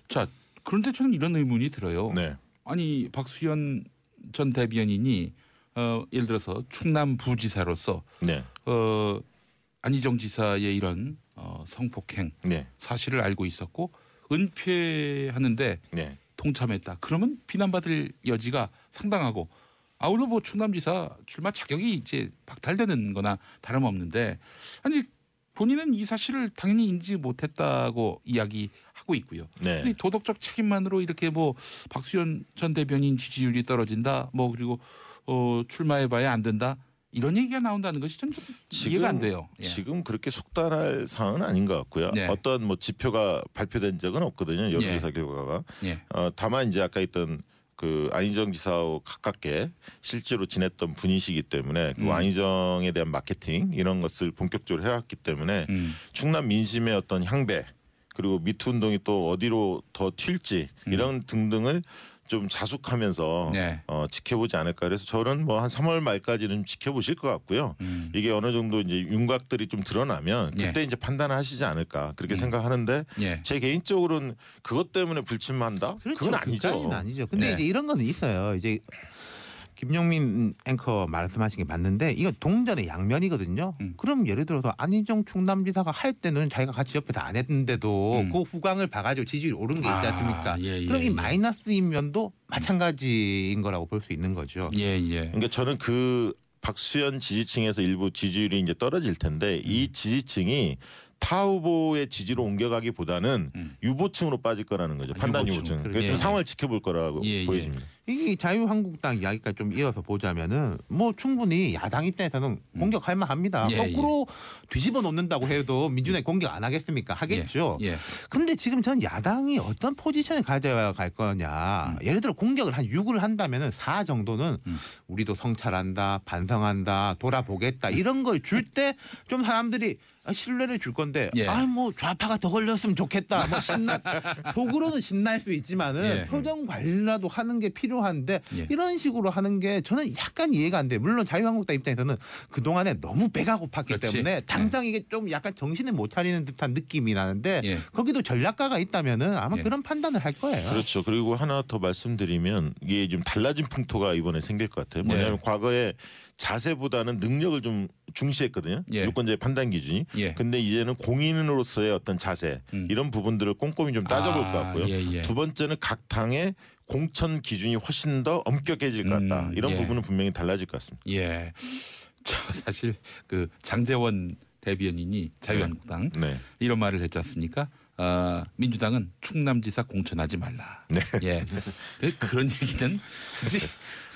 자, 그런데 저는 이런 의문이 들어요. 아니 박수현 전 대변인이 예를 들어서 충남 부지사로서 안희정 지사의 이런 성폭행 사실을 알고 있었고 은폐하는데 동참했다. 그러면 비난받을 여지가 상당하고 아울러 뭐 충남지사 출마 자격이 이제 박탈되는 거나 다름없는데 아니 본인은 이 사실을 당연히 인지 못했다고 이야기하고 있고요. 근데 도덕적 책임만으로 이렇게 뭐 박수현 전 대변인 지지율이 떨어진다 뭐 그리고 출마해봐야 안 된다 이런 얘기가 나온다는 것이 좀 이해가 안 돼요. 지금 그렇게 속단할 상황은 아닌 것 같고요. 어떤 뭐 지표가 발표된 적은 없거든요. 여론조사 결과가. 다만 이제 아까 있던 그 안희정 지사와 가깝게 실제로 지냈던 분이시기 때문에 그 안희정에 대한 마케팅 이런 것을 본격적으로 해왔기 때문에 충남 민심의 어떤 향배 그리고 미투 운동이 또 어디로 더 튈지 이런 등등을 좀 자숙하면서 네. 지켜보지 않을까. 그래서 저는 뭐 한 3월 말까지는 지켜보실 것 같고요. 이게 어느 정도 이제 윤곽들이 좀 드러나면 그때 이제 판단을 하시지 않을까 그렇게 생각하는데 제 개인적으로는 그것 때문에 불침한다? 그렇죠. 그건 아니죠. 아니죠. 근데 이제 이런 거는 있어요. 이제 김용민 앵커 말씀하신 게 맞는데 이거 동전의 양면이거든요. 그럼 예를 들어서 안희정 충남지사가 할 때는 자기가 같이 옆에서 안 했는데도 그 후광을 봐가지고 지지율이 오른 게 있지 않습니까? 그럼 이 마이너스인 면도 마찬가지인 거라고 볼 수 있는 거죠. 그러니까 저는 그 박수현 지지층에서 일부 지지율이 이제 떨어질 텐데 이 지지층이 타 후보의 지지로 옮겨가기보다는 유보층으로 빠질 거라는 거죠. 판단 유보층. 그래서 좀 상황을 지켜볼 거라고 보여집니다. 이게 자유한국당 이야기까지 좀 이어서 보자면은 뭐 충분히 야당 입장에서는 공격할 만합니다. 거꾸로 뒤집어 놓는다고 해도 민주당이 공격 안 하겠습니까? 하겠죠. 근데 지금 전 야당이 어떤 포지션을 가져야 갈 거냐. 예를 들어 공격을 한 6을 한다면은 4 정도는 우리도 성찰한다, 반성한다, 돌아보겠다 이런 걸 줄 때 좀 사람들이 신뢰를 줄 건데 뭐 좌파가 더 걸렸으면 좋겠다. 뭐 속으로는 신날 수 있지만은 표정 관리라도 하는 게 필요한데 이런 식으로 하는 게 저는 약간 이해가 안 돼. 물론 자유한국당 입장에서는 그동안에 너무 배가 고팠기 때문에 당장 이게 좀 약간 정신을 못 차리는 듯한 느낌이 나는데 거기도 전략가가 있다면은 아마 그런 판단을 할 거예요. 그렇죠. 그리고 하나 더 말씀드리면 이게 좀 달라진 풍토가 이번에 생길 것 같아요. 뭐냐면 과거에 자세보다는 능력을 좀 중시했거든요. 유권자의 판단 기준이. 근데 이제는 공인으로서의 어떤 자세 이런 부분들을 꼼꼼히 좀 따져볼 것 같고요. 두 번째는 각 당의 공천 기준이 훨씬 더 엄격해질 것 같다. 이런 부분은 분명히 달라질 것 같습니다. 저 사실 그 장제원 대변인이 자유한국당 이런 말을 했지 않습니까? 민주당은 충남지사 공천하지 말라. 그런 얘기는 굳이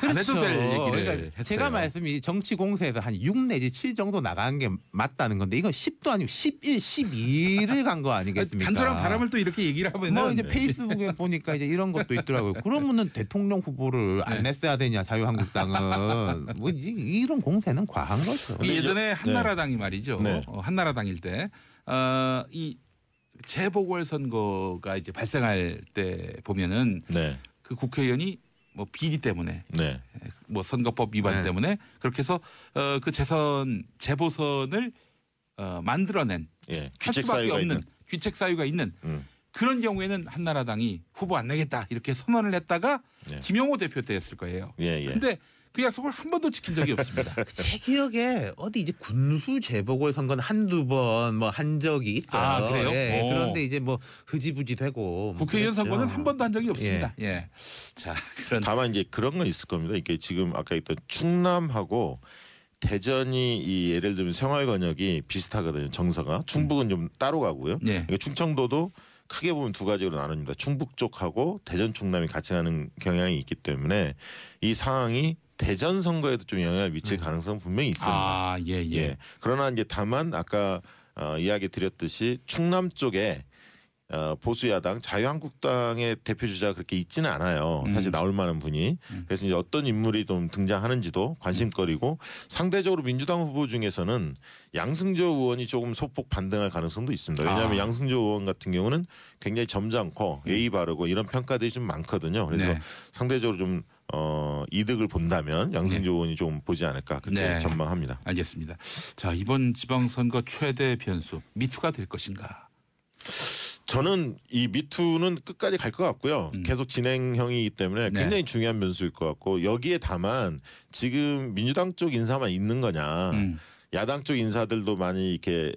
안 해도 될 얘기를 그러니까 했어요. 제가 말씀이 정치 공세에서 한 6 내지 7 정도 나가는 게 맞다는 건데 이건 10도 아니고 11, 12를 간 거 아니겠습니까? 간절한 바람을 또 이렇게 얘기를 하면은 뭐 이제 페이스북에 보니까 이제 이런 것도 있더라고요. 그러면은 대통령 후보를 안 냈어야 되냐 자유한국당은 뭐 이런 공세는 과한 거죠. 예전에 한나라당이 말이죠. 한나라당일 때 이 재보궐선거가 이제 발생할 때 보면은 그 국회의원이 뭐 비리 때문에 뭐 선거법 위반 때문에 그렇게 해서 그 재보선을 만들어낸 할 수밖에 없는 귀책 사유가 있는 그런 경우에는 한나라당이 후보 안 내겠다 이렇게 선언을 했다가 김영호 대표 때였을 거예요. 근데 그 약속을 한 번도 지킨 적이 없습니다. 제 기억에 어디 이제 군수 재보궐 선거는 한두 번 뭐 한 적이 있어요. 그래요? 그런데 이제 뭐 흐지부지 되고 국회의원 선거는 한 번도 한 적이 없습니다. 자, 다만 이제 그런 건 있을 겁니다. 이게 지금 아까 했던 충남하고 대전이 이 예를 들면 생활권역이 비슷하거든요. 정서가 충북은 좀 따로 가고요. 그러니까 충청도도 크게 보면 두 가지로 나눕니다. 충북 쪽하고 대전 충남이 같이 가는 경향이 있기 때문에 이 상황이 대전 선거에도 좀 영향을 미칠 가능성은 분명히 있습니다. 그러나 이제 다만 아까 이야기 드렸듯이 충남 쪽에 보수 야당 자유한국당의 대표 주자가 그렇게 있지는 않아요. 사실 나올 만한 분이. 그래서 이제 어떤 인물이 좀 등장하는지도 관심거리고 상대적으로 민주당 후보 중에서는 양승조 의원이 조금 소폭 반등할 가능성도 있습니다. 왜냐하면 양승조 의원 같은 경우는 굉장히 점잖고 예의 바르고 이런 평가들이 좀 많거든요. 그래서 상대적으로 좀 이득을 본다면 양승조 의원이 좀 보지 않을까 그렇게 전망합니다. 알겠습니다. 자, 이번 지방선거 최대 변수 미투가 될 것인가? 저는 이 미투는 끝까지 갈 것 같고요. 계속 진행형이기 때문에 굉장히 중요한 변수일 것 같고 여기에 다만 지금 민주당 쪽 인사만 있는 거냐. 야당 쪽 인사들도 많이 이렇게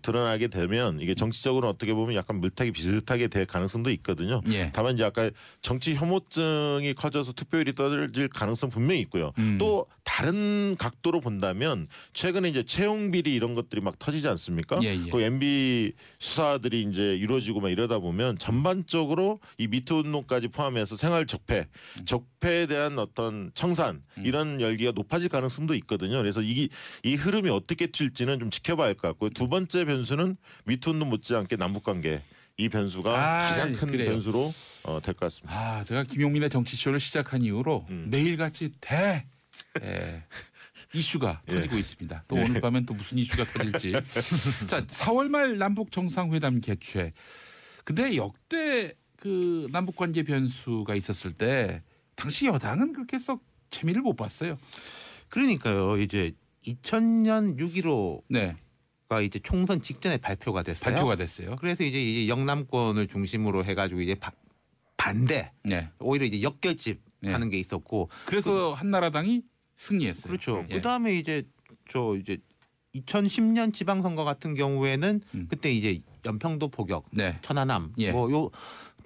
드러나게 되면 이게 정치적으로 어떻게 보면 약간 물타기 비슷하게 될 가능성도 있거든요. 다만 이제 아까 정치 혐오증이 커져서 투표율이 떨어질 가능성 분명히 있고요. 또 다른 각도로 본다면 최근에 이제 채용 비리 이런 것들이 막 터지지 않습니까? 그 MB 수사들이 이제 이루어지고 막 이러다 보면 전반적으로 이 미투 운동까지 포함해서 생활 적폐에 대한 어떤 청산 이런 열기가 높아질 가능성도 있거든요. 그래서 이 흐름이 어떻게 튈지는 좀 지켜봐야 할 것 같고요. 두 번째 변수는 미투 운동 못지않게 남북관계 이 변수가 가장 큰 그래요. 변수로 될 것 같습니다. 제가 김용민의 정치쇼를 시작한 이후로 매일같이 이슈가 터지고 있습니다. 또 오늘 밤엔 또 무슨 이슈가 터질지. 자, 4월 말 남북 정상회담 개최. 근데 역대 그 남북 관계 변수가 있었을 때 당시 여당은 그렇게 썩 재미를 못 봤어요. 그러니까요. 이제 2000년 6.15가 이제 총선 직전에 발표가 됐어요. 그래서 이제 영남권을 중심으로 해가지고 이제 반대, 오히려 이제 역결집 하는 게 있었고, 그래서 한나라당이 승리했어요. 그렇죠. 그다음에 이제 2010년 지방선거 같은 경우에는 그때 이제 연평도 포격, 천안함, 요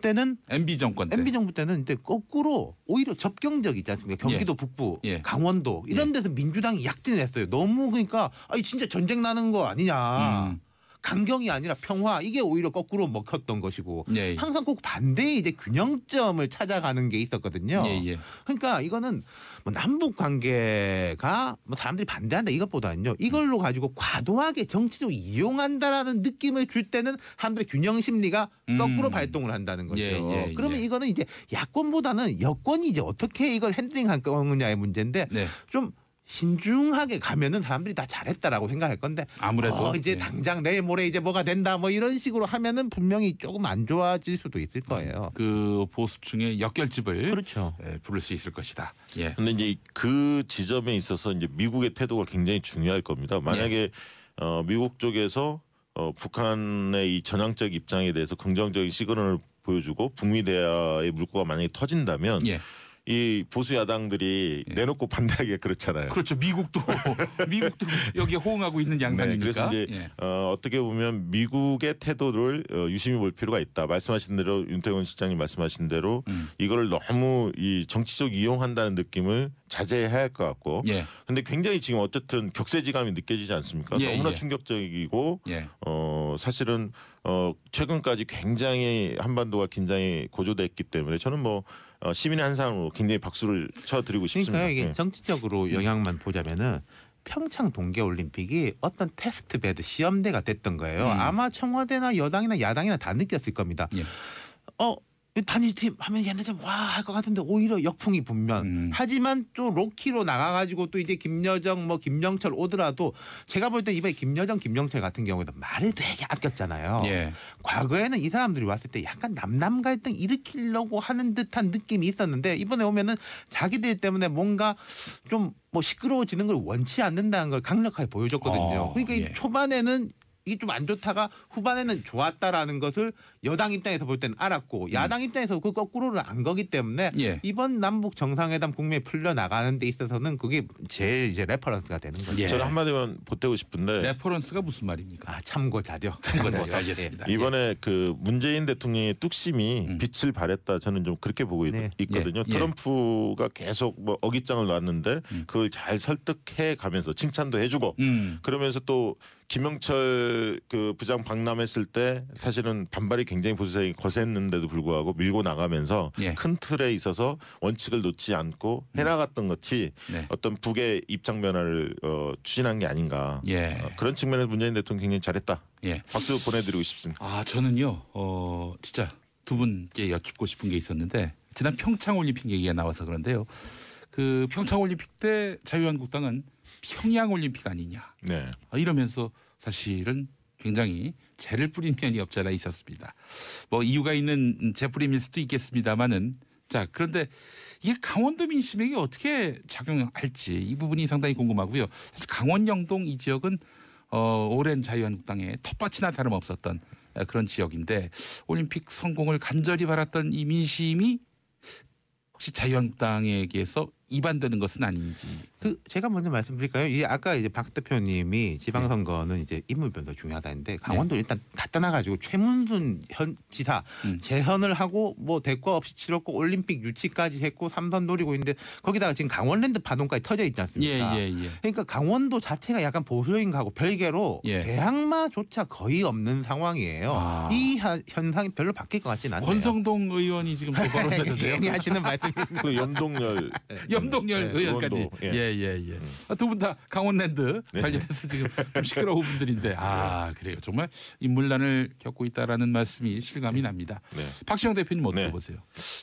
때는 MB 정권 때. MB 정부 때는 이제 거꾸로 오히려 접경적이지 않습니까? 경기도 북부, 강원도 이런 데서 민주당이 약진했어요. 너무 그러니까 진짜 전쟁 나는 거 아니냐. 강경이 아니라 평화, 이게 오히려 거꾸로 먹혔던 것이고 항상 꼭 반대의 이제 균형점을 찾아가는 게 있었거든요. 그러니까 이거는 뭐 남북 관계가 뭐 사람들이 반대한다 이것보다는요, 이걸로 가지고 과도하게 정치적으로 이용한다라는 느낌을 줄 때는 사람들의 균형 심리가 거꾸로 발동을 한다는 거죠. 그러면 이거는 이제 야권보다는 여권이 이제 어떻게 이걸 핸들링할 거냐의 문제인데 좀 신중하게 가면은 사람들이 다 잘했다라고 생각할 건데, 아무래도 이제 당장 내일 모레 이제 뭐가 된다 뭐 이런 식으로 하면은 분명히 조금 안 좋아질 수도 있을 거예요. 그 보수층의 역결집을 그렇죠. 부를 수 있을 것이다. 근데 이제 그 지점에 있어서 이제 미국의 태도가 굉장히 중요할 겁니다. 만약에 미국 쪽에서 북한의 이 전향적 입장에 대해서 긍정적인 시그널을 보여주고 북미 대화의 물꼬가 만약에 터진다면 이 보수 야당들이 내놓고 반대하기가 그렇잖아요. 그렇죠. 미국도 여기에 호응하고 있는 양상이니까. 그래서 이제 어떻게 보면 미국의 태도를 유심히 볼 필요가 있다. 말씀하신 대로 윤태곤 실장님 말씀하신 대로 이걸 너무 이 정치적 이용한다는 느낌을 자제해야 할 것 같고. 근데 굉장히 지금 어쨌든 격세지감이 느껴지지 않습니까? 너무나 충격적이고 사실은 최근까지 굉장히 한반도가 긴장이 고조됐기 때문에 저는 뭐 시민의 한상으로 굉장히 박수를 쳐드리고 싶습니다. 그러니까 이게 정치적으로 영향만 보자면은 평창 동계올림픽이 어떤 테스트베드 시험대가 됐던 거예요. 아마 청와대나 여당이나 야당이나 다 느꼈을 겁니다. 단일팀 하면 얘네들 와 할 것 같은데 오히려 역풍이 분면. 하지만 또 로키로 나가가지고 또 이제 김여정 뭐 김영철 오더라도 제가 볼 때 이번에 김여정 김영철 같은 경우에도 말을 되게 아꼈잖아요. 과거에는 이 사람들이 왔을 때 약간 남남 갈등 일으키려고 하는 듯한 느낌이 있었는데 이번에 오면은 자기들 때문에 뭔가 좀 뭐 시끄러워지는 걸 원치 않는다는 걸 강력하게 보여줬거든요. 그러니까 이 초반에는 이게 좀 안 좋다가 후반에는 좋았다라는 것을 여당 입장에서 볼 때는 알았고 야당 입장에서 그 거꾸로를 안 거기 때문에 이번 남북 정상회담 국면에 풀려 나가는 데 있어서는 그게 제일 이제 레퍼런스가 되는 거죠. 저는 한마디만 보태고 싶은데 레퍼런스가 무슨 말입니까? 참고 자료. 알겠습니다. 이번에 그 문재인 대통령의 뚝심이 빛을 발했다 저는 좀 그렇게 보고 있거든요. 트럼프가 계속 뭐 어깃장을 놨는데 그걸 잘 설득해 가면서 칭찬도 해주고 그러면서 또 김영철 그 부장 방남했을 때 사실은 반발이 굉장히 보수당이 거셌는데도 불구하고 밀고 나가면서 큰 틀에 있어서 원칙을 놓지 않고 해나갔던 것이 어떤 북의 입장 변화를 추진한 게 아닌가. 그런 측면에서 문재인 대통령 굉장히 잘했다. 박수 보내드리고 싶습니다. 저는요 진짜 두 분께 여쭙고 싶은 게 있었는데 지난 평창올림픽 얘기가 나와서 그런데요. 그 평창올림픽 때 자유한국당은 평양올림픽 아니냐 이러면서 사실은 굉장히 재를 뿌린 면이 없잖아 있었습니다. 뭐 이유가 있는 재뿌림일 수도 있겠습니다만은 자 그런데 이게 강원도 민심에게 어떻게 작용할지 이 부분이 상당히 궁금하고요. 사실 강원 영동 이 지역은 오랜 자유한국당의 텃밭이나 다름없었던 그런 지역인데 올림픽 성공을 간절히 바랐던 이 민심이 혹시 자유한국당에게서 이반되는 것은 아닌지. 제가 먼저 말씀드릴까요? 이 아까 이제 박 대표님이 지방선거는 이제 인물 변도 중요하다는데 강원도 일단 다 떠나가지고 최문순 현 지사 재선을 하고 뭐 대과 없이 치렀고 올림픽 유치까지 했고 삼선 노리고 있는데 거기다가 지금 강원랜드 파동까지 터져 있지 않습니까? 그러니까 강원도 자체가 약간 보수적인 거하고 별개로 대항마조차 거의 없는 상황이에요. 이 현상이 별로 바뀔 것 같지는 않네요. 권성동 의원이 지금 도발을 했는데요. 괜히 하시는 말씀이 그 염동열 염동열 의원까지. 예예예. 두 분 다 강원랜드 관련해서 지금 좀 시끄러운 분들인데 그래요. 정말 인물난을 겪고 있다라는 말씀이 실감이 납니다. 박시영 대표님 어떻게 보세요?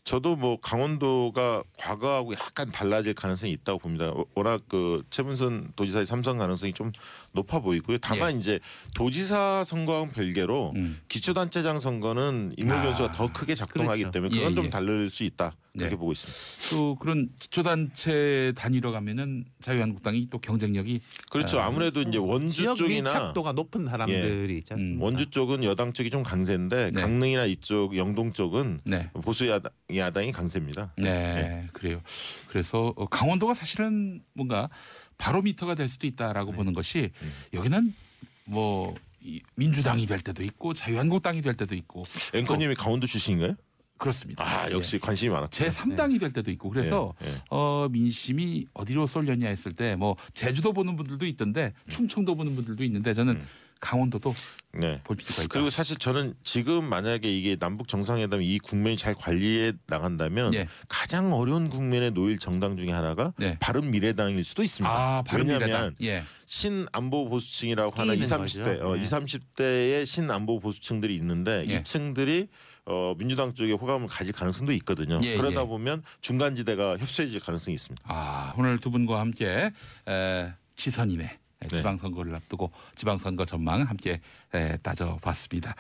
저도 뭐 강원도가 과거하고 약간 달라질 가능성이 있다고 봅니다. 워낙 그 최문순 도지사의 삼선 가능성이 좀 높아 보이고요. 다만 이제 도지사 선거와는 별개로 기초단체장 선거는 인물 변수가 더 크게 작동하기 때문에 그건 좀 다를 수 있다. 그렇게 보고 있습니다. 또 그런 기초단체 단위로 가면은 자유한국당이 또 경쟁력이 그렇죠. 아무래도 이제 원주 지역 쪽이나 밀착도가 높은 사람들이 있지 않습니까? 원주 쪽은 여당 쪽이 좀 강세인데 강릉이나 이쪽 영동 쪽은 보수 야당이 강세입니다. 그래요. 그래서 강원도가 사실은 뭔가 바로미터가 될 수도 있다라고 보는 것이 여기는 뭐 민주당이 될 때도 있고 자유한국당이 될 때도 있고. 앵커님이 강원도 출신인가요? 그렇습니다. 역시 관심이 많았다. 제3당이 될 때도 있고 그래서 민심이 어디로 쏠렸냐 했을 때 뭐 제주도 보는 분들도 있던데 충청도 보는 분들도 있는데 저는 강원도도 볼 필요가 있다. 그리고 사실 저는 지금 만약에 이게 남북 정상회담 이 국면이 잘 관리해 나간다면 가장 어려운 국면에 놓일 정당 중에 하나가 바른미래당일 수도 있습니다. 왜냐하면 신안보 보수층이라고 하는 20, 30대, 20, 30대의 신안보 보수층들이 있는데 이 층들이 민주당 쪽에 호감을 가질 가능성도 있거든요. 그러다 보면 중간지대가 협소해질 가능성이 있습니다. 오늘 두 분과 함께 지선이네. 지방선거를 앞두고 지방선거 전망 함께 따져봤습니다.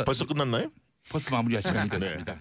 벌써 끝났나요? 벌써 마무리할 시간이 됐습니다.